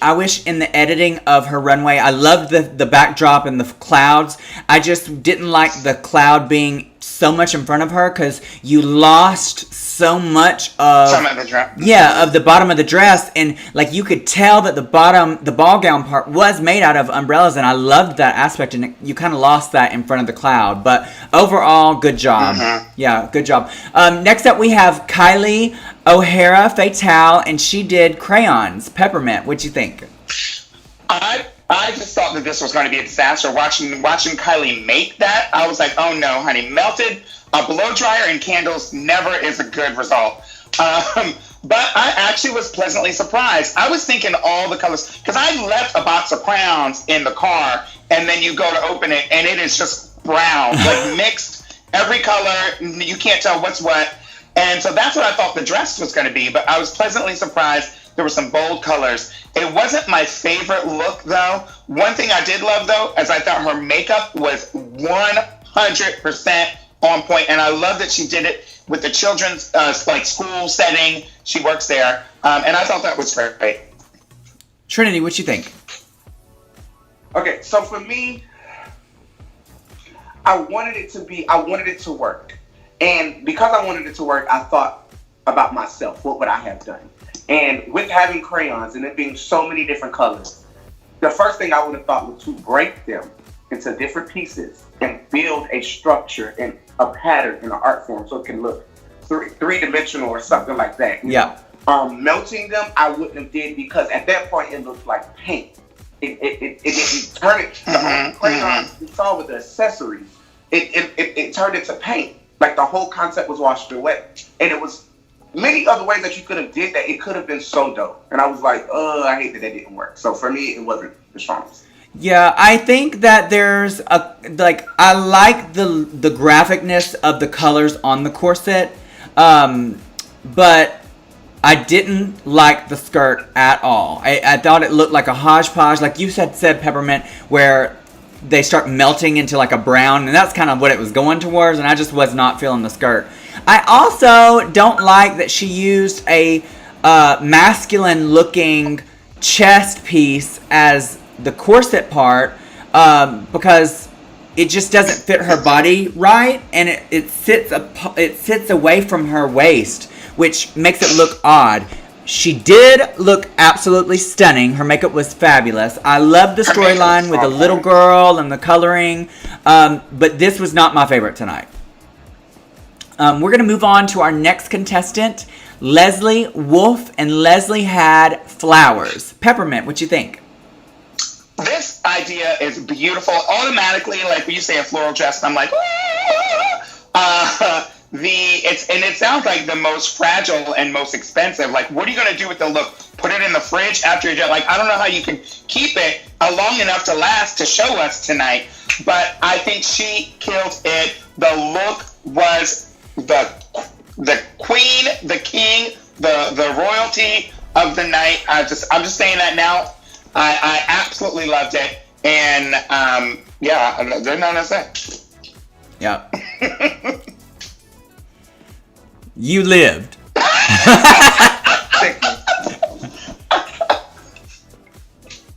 in the editing of her runway, I loved the backdrop and the clouds. I just didn't like the cloud being so much in front of her because you lost so much of the dress. Yeah, of the bottom of the dress, and like you could tell that the ball gown part was made out of umbrellas, and I loved that aspect, and you kind of lost that in front of the cloud. But overall, good job. Yeah, good job. Next up, we have Kylie O'Hara Fatale, and she did crayons. Peppermint, what'd you think? I just thought that this was going to be a disaster. Watching Kylie make that, I was like, oh no, honey, melted. A blow dryer and candles never is a good result. But I actually was pleasantly surprised. I was thinking all the colors, because I left a box of crayons in the car, and then you go to open it, and it is just brown, like mixed, every color, you can't tell what's what. And so that's what I thought the dress was going to be, but I was pleasantly surprised. There were some bold colors. It wasn't my favorite look, though. One thing I did love, though, is I thought her makeup was 100% on point, and I love that she did it with the children's like school setting. She works there, and I thought that was great. Trinity, what you think? Okay, so for me, I wanted it to work, and because I wanted it to work, I thought about myself. What would I have done? And with having crayons and it being so many different colors, the first thing I would have thought was to break them into different pieces and build a structure and a pattern in an art form so it can look three-dimensional or something like that. Yeah. Melting them, I wouldn't have did because at that point it looked like paint. It turned it. The crayons you saw with the accessories, it turned into paint. Like the whole concept was washed away, and it was many other ways that you could have did that. It could have been so dope, and I was like, I hate that didn't work. So for me, it wasn't the strongest. Yeah, I think that there's I like the graphicness of the colors on the corset, but I didn't like the skirt at all. I thought it looked like a hodgepodge, like you said Peppermint, where they start melting into like a brown, and that's kind of what it was going towards, and I just was not feeling the skirt. I also don't like that she used a masculine-looking chest piece as the corset part because it just doesn't fit her body right, and it sits away from her waist, which makes it look odd. She did look absolutely stunning. Her makeup was fabulous. I love the storyline with the little girl and the coloring, but this was not my favorite tonight. We're going to move on to our next contestant, Leslie Wolf, and Leslie had flowers. Peppermint, what you think? This idea is beautiful. Automatically, like when you say a floral dress, I'm like, it sounds like the most fragile and most expensive. Like, what are you going to do with the look? Put it in the fridge after you're done? Like, I don't know how you can keep it long enough to last to show us tonight. But I think she killed it. The look was the queen, the king, the royalty of the night. I'm just saying that now. I absolutely loved it, and yeah, there's nothing to say. Yeah. You lived.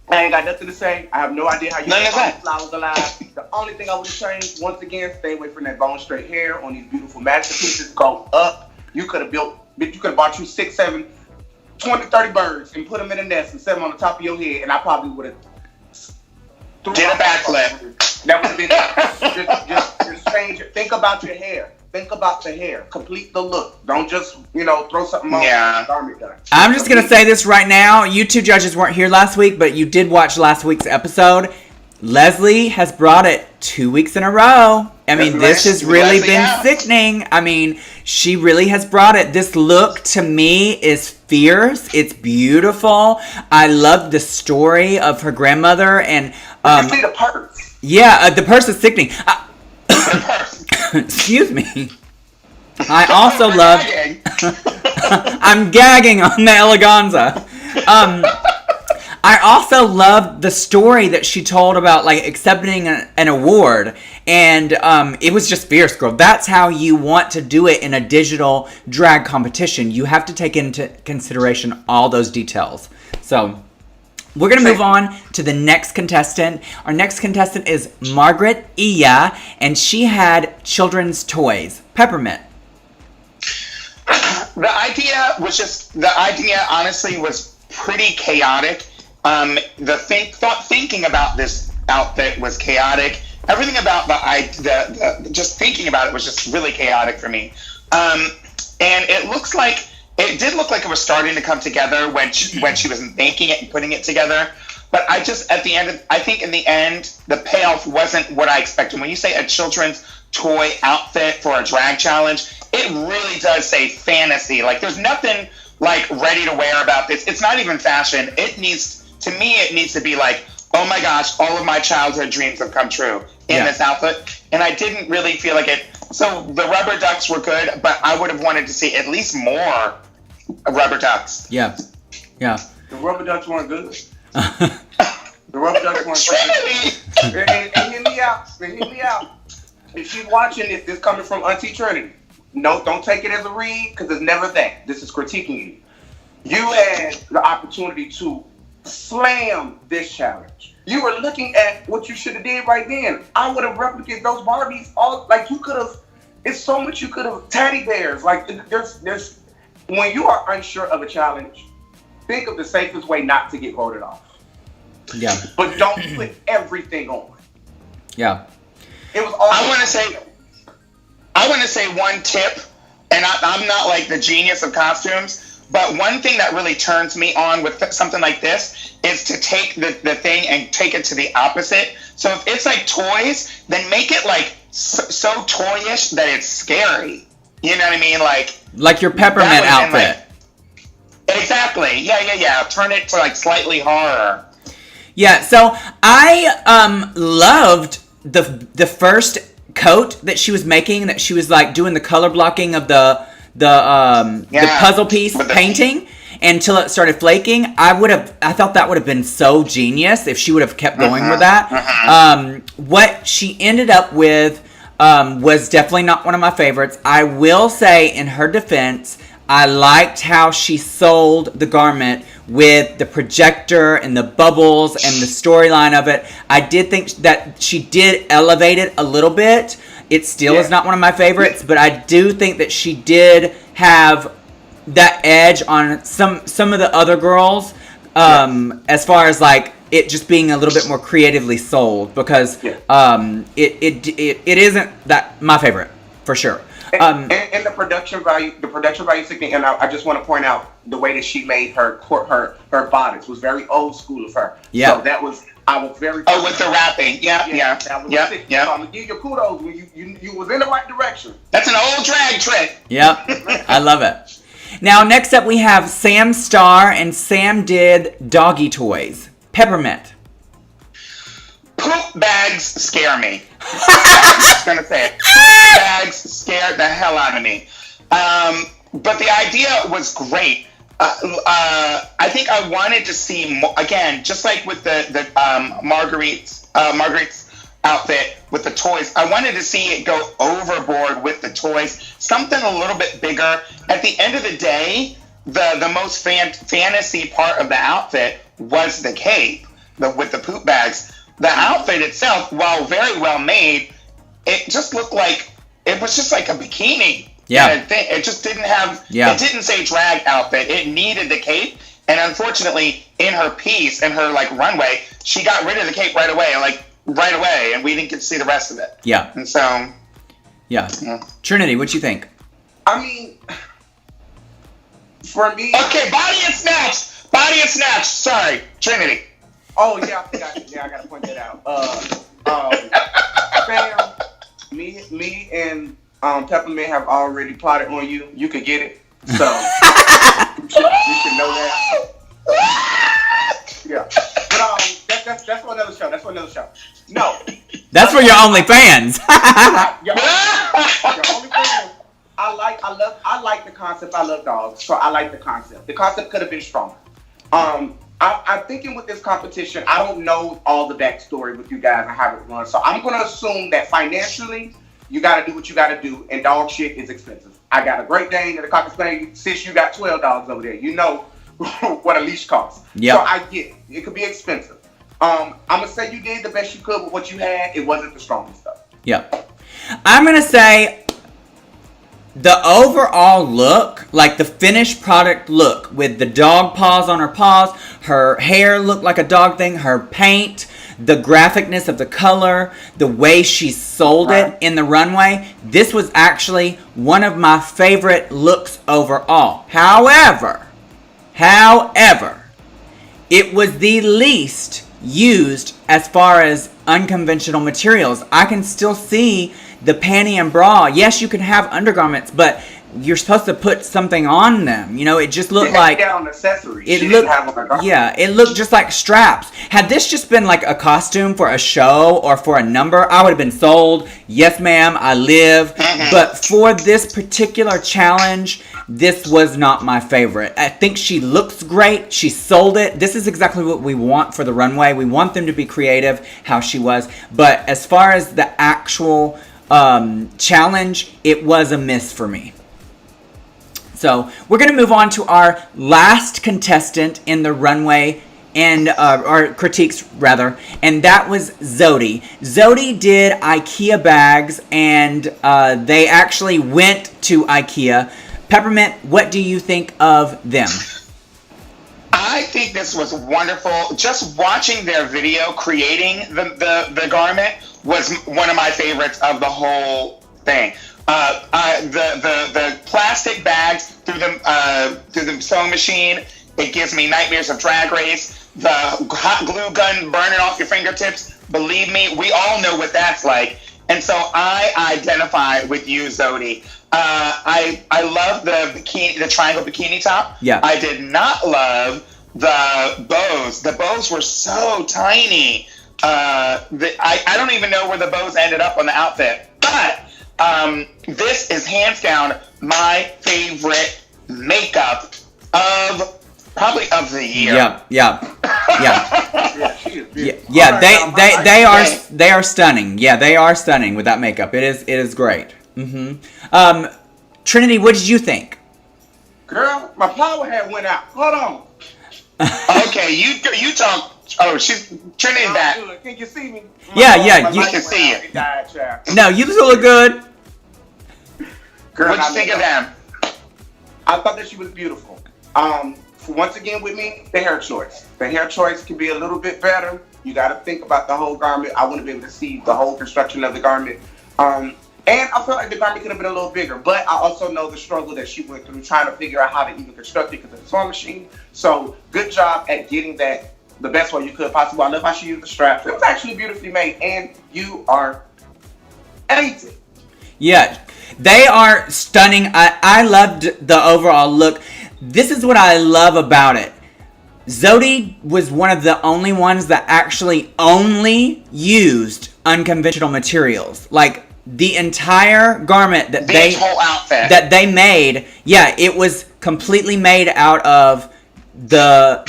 I ain't got nothing to say. I have no idea how you got flowers alive. The only thing I would have changed, once again, stay away from that bone straight hair on these beautiful masterpieces. Go up. You could have bought you 6, 7, 20, 30 birds and put them in a nest and set them on the top of your head, and I probably would have did a backflip. That would have been just change it. Think about your hair. Think about the hair. Complete the look. Don't just, throw something on the garment done. I'm just going to say this right now. You two judges weren't here last week, but you did watch last week's episode. Leslie has brought it 2 weeks in a row. I mean, this has really been sickening. I mean, she really has brought it. This look to me is fierce. It's beautiful. I love the story of her grandmother and you see the purse. Yeah, the purse is sickening. Excuse me. I also love. I'm gagging on the eleganza. I also loved the story that she told about like accepting an award, and it was just fierce, girl. That's how you want to do it in a digital drag competition. You have to take into consideration all those details. So we're going to move on to the next contestant. Our next contestant is Margaret Iya, and she had children's toys. Peppermint. The idea honestly was pretty chaotic. Thinking about this outfit was chaotic. Everything about just thinking about it was just really chaotic for me. And it did look like it was starting to come together when she was making it and putting it together. But I think in the end, the payoff wasn't what I expected. When you say a children's toy outfit for a drag challenge, it really does say fantasy. Like, there's nothing like ready to wear about this. It's not even fashion. It needs to be like, oh my gosh, all of my childhood dreams have come true in this outfit. And I didn't really feel like it. So the rubber ducks were good, but I would have wanted to see at least more rubber ducks. Yeah. Yeah. The rubber ducks weren't good. The rubber ducks weren't good. And hear me out. If she's watching this coming from Auntie Trinity. No, don't take it as a read, because it's never that. This is critiquing you. You had the opportunity to slam this challenge. You were looking at what you should have did right then. I would have replicated those Barbies all, like, you could have, it's so much you could have, teddy bears. Like, there's, when you are unsure of a challenge, think of the safest way not to get voted off. Yeah. But don't put everything on. Yeah. It was all. I want to say one tip, and I'm not like the genius of costumes, but one thing that really turns me on with something like this is to take the thing and take it to the opposite. So if it's like toys, then make it like so toyish that it's scary. You know what I mean? Like your Peppermint outfit. Exactly. Yeah. Turn it to like slightly horror. Yeah. So I loved the first coat that she was making, that she was like doing the color blocking of the puzzle piece painting until it started flaking. I thought that would have been so genius if she would have kept going with that. What she ended up with was definitely not one of my favorites. I will say, in her defense, I liked how she sold the garment with the projector and the bubbles and the storyline of it. I did think that she did elevate it a little bit. It still is not one of my favorites, but I do think that she did have that edge on some of the other girls, as far as like it just being a little bit more creatively sold, because it isn't that my favorite for sure. And the production value sickening. And I just want to point out the way that she made her bodice was very old school of her. Yeah. So that was, I was very. Oh, with the wrapping. Yeah. That was sick. So I'm gonna give you kudos when you was in the right direction. That's an old drag trick. Yep. I love it. Now, next up we have Sam Starr, and Sam did doggy toys. Peppermint. Poop bags scare me. I'm just gonna say it. Poop bags scared the hell out of me. But the idea was great. I think I wanted to see more, again, just like with the Marguerite's outfit with the toys. I wanted to see it go overboard with the toys. Something a little bit bigger. At the end of the day, the most fantasy part of the outfit was the cape, with the poop bags. The outfit itself, while very well made, it just looked like, it was just like a bikini. Yeah. It just didn't have, it didn't say drag outfit. It needed the cape. And unfortunately, in her piece, in her like runway, she got rid of the cape right away. And we didn't get to see the rest of it. Yeah. And so. Yeah. Trinity, what you think? I mean, for me. Okay, body and snatch. Sorry, Trinity. Oh yeah, I forgot. Yeah, I gotta point that out. Fam, me and Peppermint have already plotted on you. You could get it, so you should know that. Yeah, but that's for another show. That's for another show. No, that's for your OnlyFans. your OnlyFans. I like the concept. I love dogs, so I like the concept. The concept could have been stronger. I'm thinking with this competition, I don't know all the backstory with you guys and how it runs, so I'm going to assume that financially, you got to do what you got to do, and dog shit is expensive. I got a Great Dane and a Cocker Spaniel. Sis, you got 12 dogs over there. You know what a leash costs. Yep. So I get it. It could be expensive. I'm going to say you did the best you could with what you had. It wasn't the strongest stuff. Yep. I'm going to say the overall look, like the finished product look, with the dog paws on her paws, her hair looked like a dog thing, her paint, the graphicness of the color, the way she sold it in the runway, this was actually one of my favorite looks overall. However, it was the least used as far as unconventional materials. I can still see the panty and bra. Yes, you can have undergarments, but you're supposed to put something on them. You know, it just looked like down accessories. It looked just like straps. Had this just been like a costume for a show or for a number, I would have been sold. Yes, ma'am, I live. But for this particular challenge, this was not my favorite. I think she looks great. She sold it. This is exactly what we want for the runway. We want them to be creative, how she was. But as far as the actual challenge, it was a miss for me. So we're going to move on to our last contestant in the runway and our critiques rather, and that was Zodi. Zodi did IKEA bags, and they actually went to IKEA. Peppermint, what do you think of them? I think this was wonderful. Just watching their video creating the garment was one of my favorites of the whole thing. The plastic bags through the sewing machine, it gives me nightmares of Drag Race. The hot glue gun burning off your fingertips, believe me, we all know what that's like. And so I identify with you, Zodi. I love the triangle bikini top. Yeah. I did not love the bows. The bows were so tiny. I don't even know where the bows ended up on the outfit. But this is hands down my favorite makeup of the year. They are stunning. Yeah, they are stunning with that makeup. It is great. Trinity, what did you think? Girl, my power head went out. Hold on. Okay, you talk. Oh, Trinity's back. Can you see me? Yeah, you can see it. No, you still look good. Girl, what'd you think of them? I thought that she was beautiful. Once again with me, the hair choice. The hair choice can be a little bit better. You got to think about the whole garment. I want to be able to see the whole construction of the garment. And I felt like the garment could have been a little bigger, but I also know the struggle that she went through trying to figure out how to even construct it because of the sewing machine. So good job at getting that the best way you could possibly. I love how she used the straps. It was actually beautifully made, and you are amazing. Yeah, they are stunning. I loved the overall look. This is what I love about it. Zodi was one of the only ones that actually only used unconventional materials. Like the entire garment that whole outfit that they made, yeah, it was completely made out of the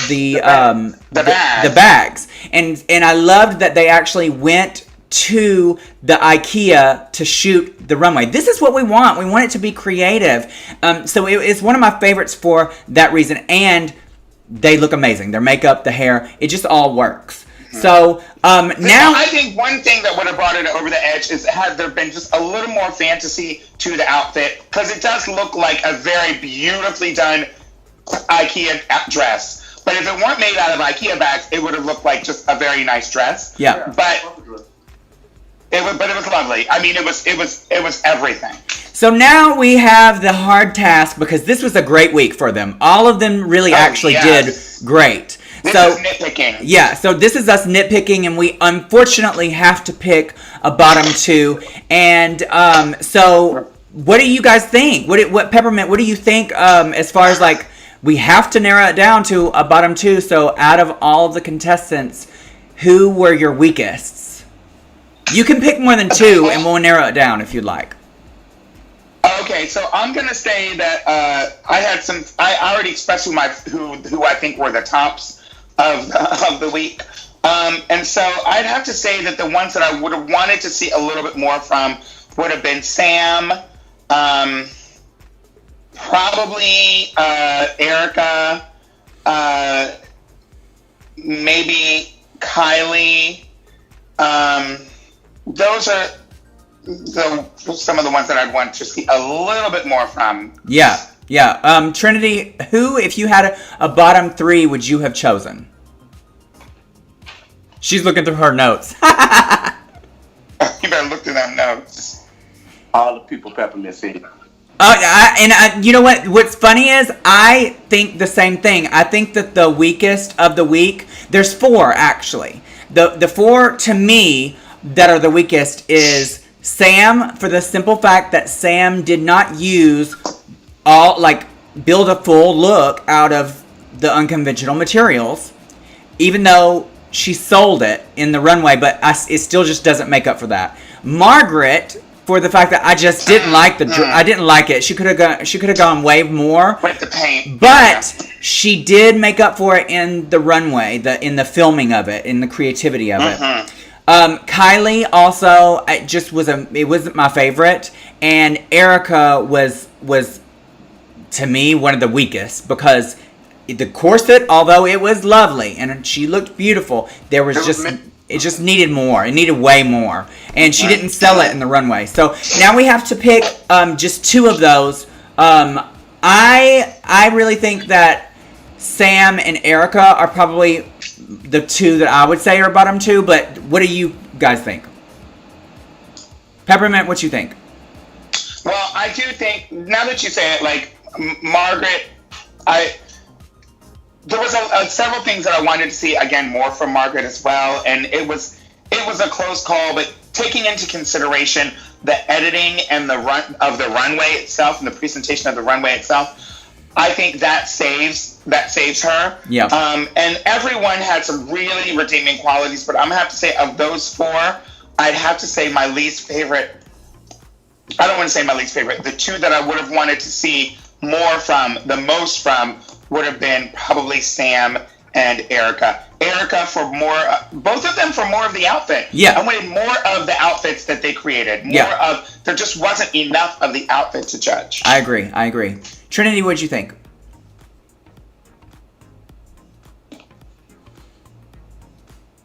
bags. And I loved that they actually went to the IKEA to shoot the runway. This is what we want. We want it to be creative. So it's one of my favorites for that reason. And they look amazing. Their makeup, the hair, it just all works. So now I think one thing that would have brought it over the edge is had there been just a little more fantasy to the outfit, because it does look like a very beautifully done IKEA dress. But if it weren't made out of IKEA bags, it would have looked like just a very nice dress. Yeah. But it was lovely. I mean, it was everything. So now we have the hard task, because this was a great week for them. All of them really did great. This is nitpicking. Yeah, so this is us nitpicking, and we unfortunately have to pick a bottom two. And so, what do you guys think? What Peppermint? What do you think as far as like we have to narrow it down to a bottom two? So, out of all of the contestants, who were your weakest? You can pick more than two, and we'll narrow it down if you'd like. Okay, so I'm gonna say that I already expressed who I think were the tops of the week, and so I'd have to say that the ones that I would have wanted to see a little bit more from would have been Sam, probably Erica, maybe Kylie. Those are some of the ones that I'd want to see a little bit more from. Yeah. Trinity, who, if you had a bottom three, would you have chosen? She's looking through her notes. You better look through them notes. All the people Peppermint said. You know what? What's funny is I think the same thing. I think that the weakest of the week, there's four actually. The four to me that are the weakest is Sam, for the simple fact that Sam did not use build a full look out of the unconventional materials, even though she sold it in the runway, but it still just doesn't make up for that. Margaret, for the fact that I just didn't like I didn't like it. She could have gone way more with the paint, but she did make up for it in the runway, in the filming of it, in the creativity of it. Kylie also, it wasn't my favorite, and Erica was to me one of the weakest because the corset, although it was lovely and she looked beautiful, it just needed more. It needed way more, and she didn't sell it in the runway. So now we have to pick just two of those. I really think that Sam and Erica are probably the two that I would say are bottom two, but what do you guys think? Peppermint, what you think? Well, I do think, now that you say it, like Margaret, there was several things that I wanted to see again more from Margaret as well, and it was a close call, but taking into consideration the editing and the runway itself and the presentation of the runway itself, I think that saves her. Yeah. And everyone had some really redeeming qualities, but I'm gonna have to say of those four, I'd have to say my least favorite. I don't want to say my least favorite. The two that I would have wanted to see more from, the most from, would have been probably Sam and Erica. Erica for more, both of them for more of the outfit. Yeah. I wanted more of the outfits that they created. There just wasn't enough of the outfit to judge. I agree. Trinity, what'd you think?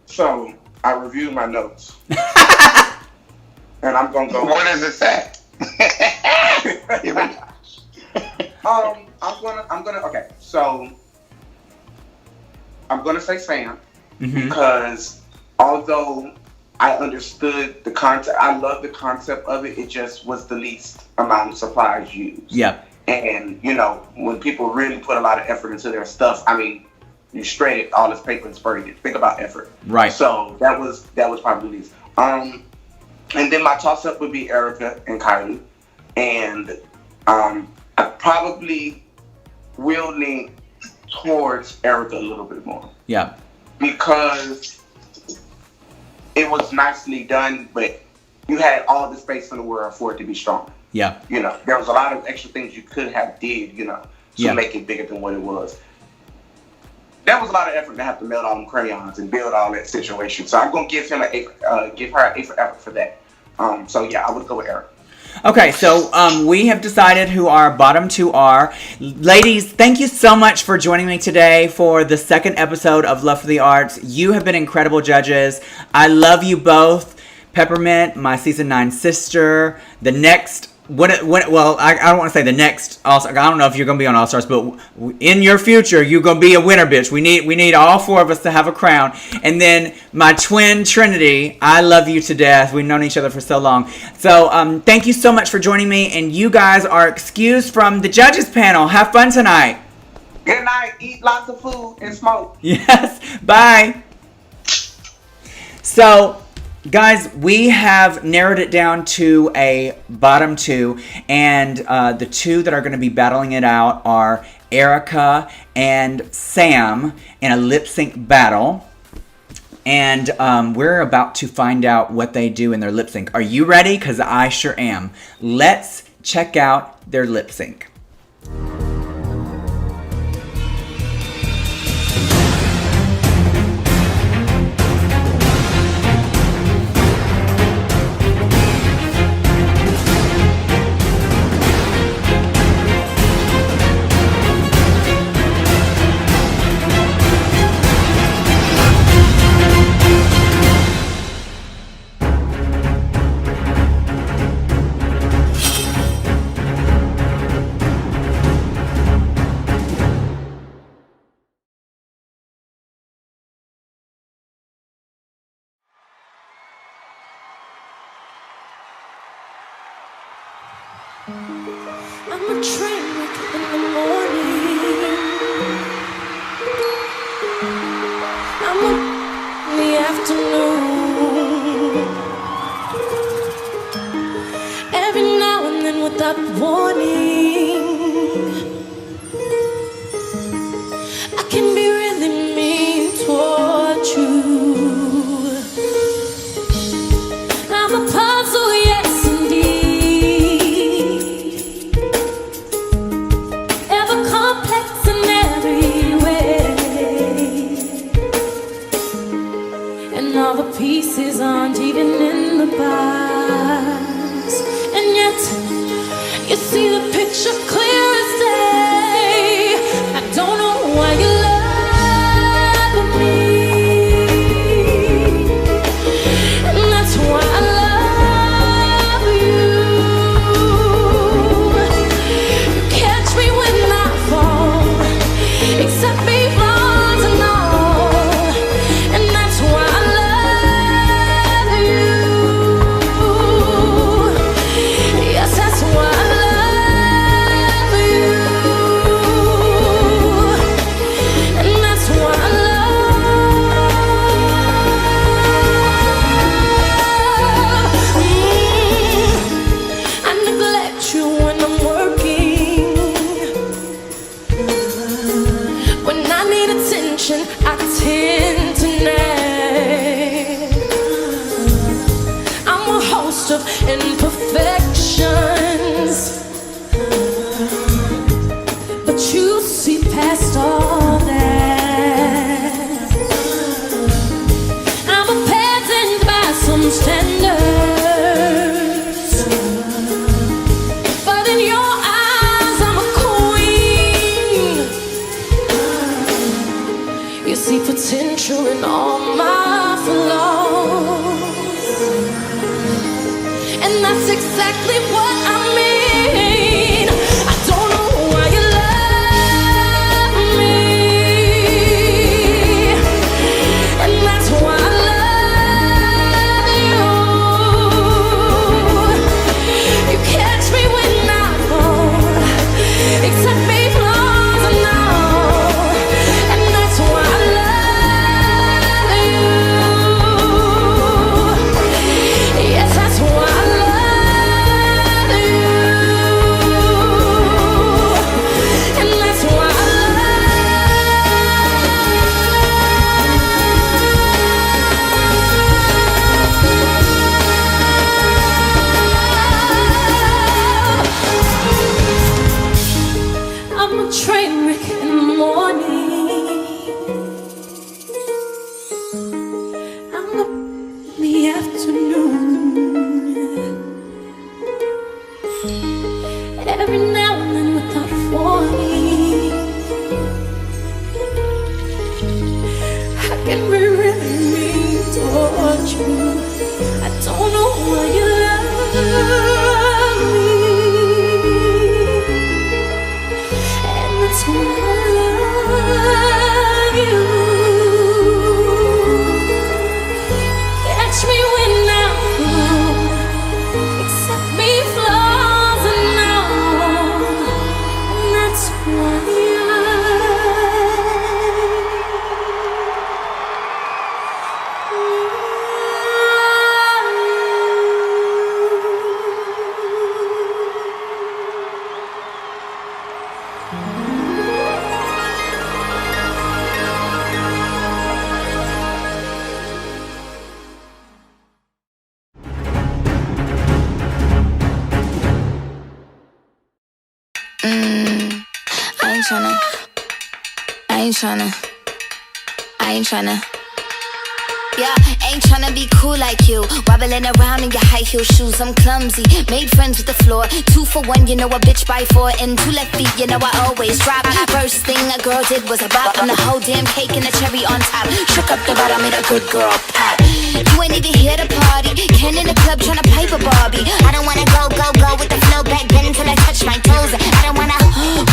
So, I reviewed my notes. And I'm gonna go. What does it say? Okay, so I'm gonna say Sam Mm-hmm. because although I understood the concept, I love the concept of it. It just was the least amount of supplies used. Yeah. And when people really put a lot of effort into their stuff, I mean, you shredded all this paper and sprayed it. Think about effort. Right. So that was probably least. And then my toss up would be Erica and Kylie, and I probably will lean towards Erica a little bit more. Yeah. Because it was nicely done, but you had all the space in the world for it to be stronger. Yeah. There was a lot of extra things you could have did, to make it bigger than what it was. That was a lot of effort to have to melt all them crayons and build all that situation. So I'm gonna give her an A for effort for that. So yeah, I would go with Eric. Okay, so we have decided who our bottom two are. Ladies, thank you so much for joining me today for the second episode of Love for the Arts. You have been incredible judges. I love you both. Peppermint, my season 9 sister. The next, I don't want to say the next All-Star. I don't know if you're going to be on All-Stars, but in your future, you're going to be a winner, bitch. We need all four of us to have a crown. And then my twin Trinity, I love you to death. We've known each other for so long. So thank you so much for joining me, and you guys are excused from the judges panel. Have fun tonight. Good night. Eat lots of food and smoke. Yes. Bye. So, guys, we have narrowed it down to a bottom two, and the two that are going to be battling it out are Erica and Sam in a lip sync battle. And we're about to find out what they do in their lip sync. Are you ready? Because I sure am. Let's check out their lip sync. I'm a train wreck in the morning. I'm up in the afternoon. Every now and then without warning, I can be really mean toward you. I'm a puzzle, yes indeed. Ever complex in every way, and all the pieces aren't even in the box. And yet, you see the picture clear as day. I don't know why you love me, and that's why I love you. You catch me when I fall, accept me flaws and all, and that's why I love you. Yes, that's why I love you, and that's why I I neglect you when I'm working. When I need attention, I tend to nag. I'm a host of imperfections, but you see past all that. I'm a peasant by some standards, but in your eyes I'm a queen. You see potential in all my flaws, and that's exactly what I mean. I don't know why you love me, and that's why I love you. You catch me when I fall, accept me flaws and all, and that's why I love you. Yes, that's why I love Yeah, ain't tryna be cool like you. Wobbling around in your high heel shoes, I'm clumsy. Made friends with the floor. 2 for 1, you know a bitch by 4. And 2 left feet, you know I always drop. First thing a girl did was a bop. And the whole damn cake and the cherry on top. Shook up the bottom, made a good girl pop. You ain't even here to party. Ken in the club tryna pipe a Barbie. I don't wanna go with the flow back then until I touch my toes. I don't wanna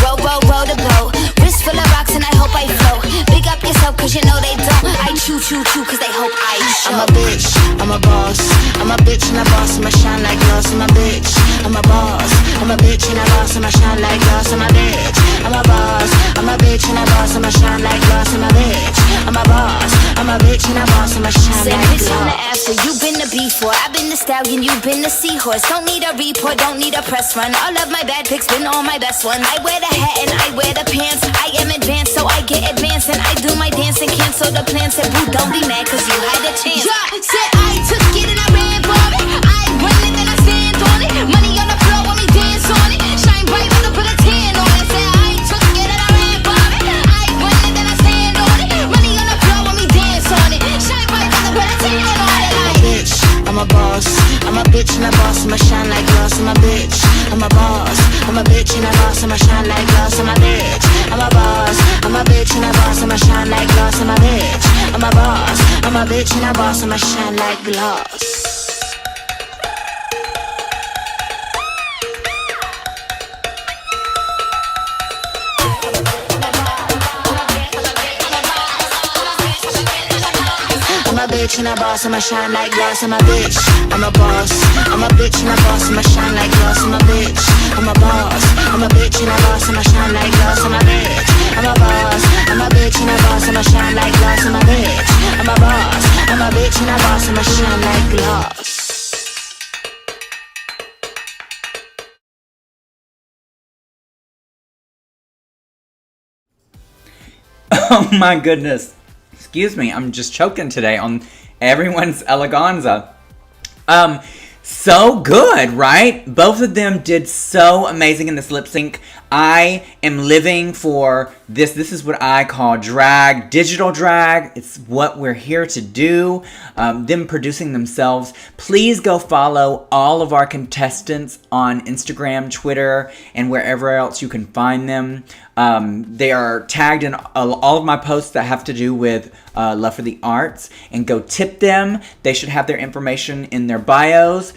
roll the boat. Wrist full of rocks and I hope I float. Big up yourself cause you know they don't. I chew cause they hope I show. I'm a bitch, I'm a boss. I'm a bitch and a boss, I'ma shine like glass. I'm a bitch, I'm a boss. I'm a bitch and a boss, I'ma shine like glass. I'm a bitch, I'm a boss. I'm a bitch and a boss, I'ma shine like glass. I'm a bitch, I'm a boss. I'm a bitch and a boss, I'ma shine like glass. Bitch on the after, you been the before. I've been the stallion, you been the seahorse. Don't need a report, don't need a press run. All of my bad pics been all my best ones. I wear the hat and I wear the pants. I am advanced, so I get advanced. And I do my dance and cancel the plans. Said boo, don't be mad cause you had a chance. Yeah, said I took it and I ran for it. I run it and I stand on it. Money on the floor when we dance on it. Shine bright when I put a tan on it. Said I took it and I ran for it. I run it and I stand on it. Money on the floor when we dance on it. Shine bright when I put a tan on it. I'm a bitch, I'm a boss. I'm a bitch and a boss, I'ma shine like glass. I'm a bitch, I'm a boss. I'm a bitch and a boss, I'ma shine like glass. I'm a bitch, I'm a boss. I'm a bitch and a boss, I'ma shine like glass. I'm a bitch, I'm a boss. I'm a bitch and a boss, I'ma shine like glass. I'm a bitch and a boss, I'ma shine like glass. I'm a bitch, I'm a boss. I'm a bitch and a boss, I'ma shine like glass. I'm a bitch, I'm a boss. I'm a bitch and a boss, I'ma shine like glass. I'm a bitch, I'm a boss. I'm a bitch and a boss, I'ma shine like glass. I'm a bitch, I'm a boss. I'm a bitch and a boss, I'ma shine like glass. Oh my goodness. Excuse me, I'm just choking today on everyone's eleganza. So good, right? Both of them did so amazing in this lip sync. I am living for this. This is what I call drag, digital drag. It's what we're here to do. Them producing themselves. Please go follow all of our contestants on Instagram, Twitter, and wherever else you can find them. They are tagged in all of my posts that have to do with Love for the Arts. And go tip them. They should have their information in their bios.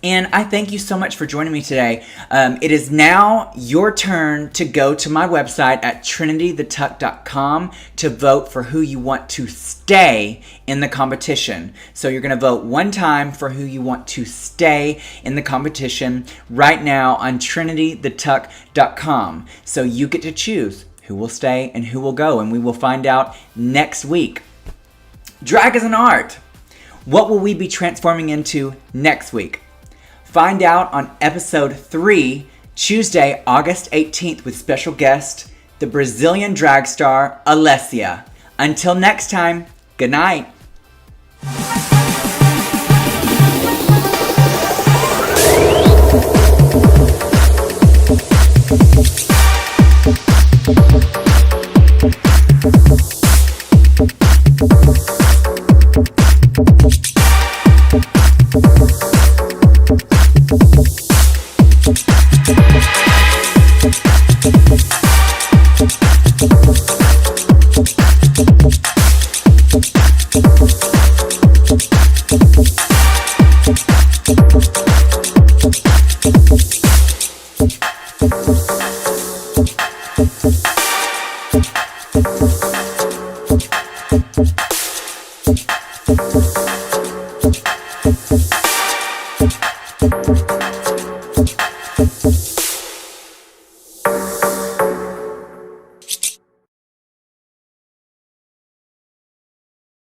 And I thank you so much for joining me today. It is now your turn to go to my website at trinitythetuck.com to vote for who you want to stay in the competition. So you're going to vote one time for who you want to stay in the competition right now on trinitythetuck.com. So you get to choose who will stay and who will go, and we will find out next week. Drag is an art. What will we be transforming into next week? Find out on episode 3, Tuesday, August 18th, with special guest, the Brazilian drag star, Alessia. Until next time, good night.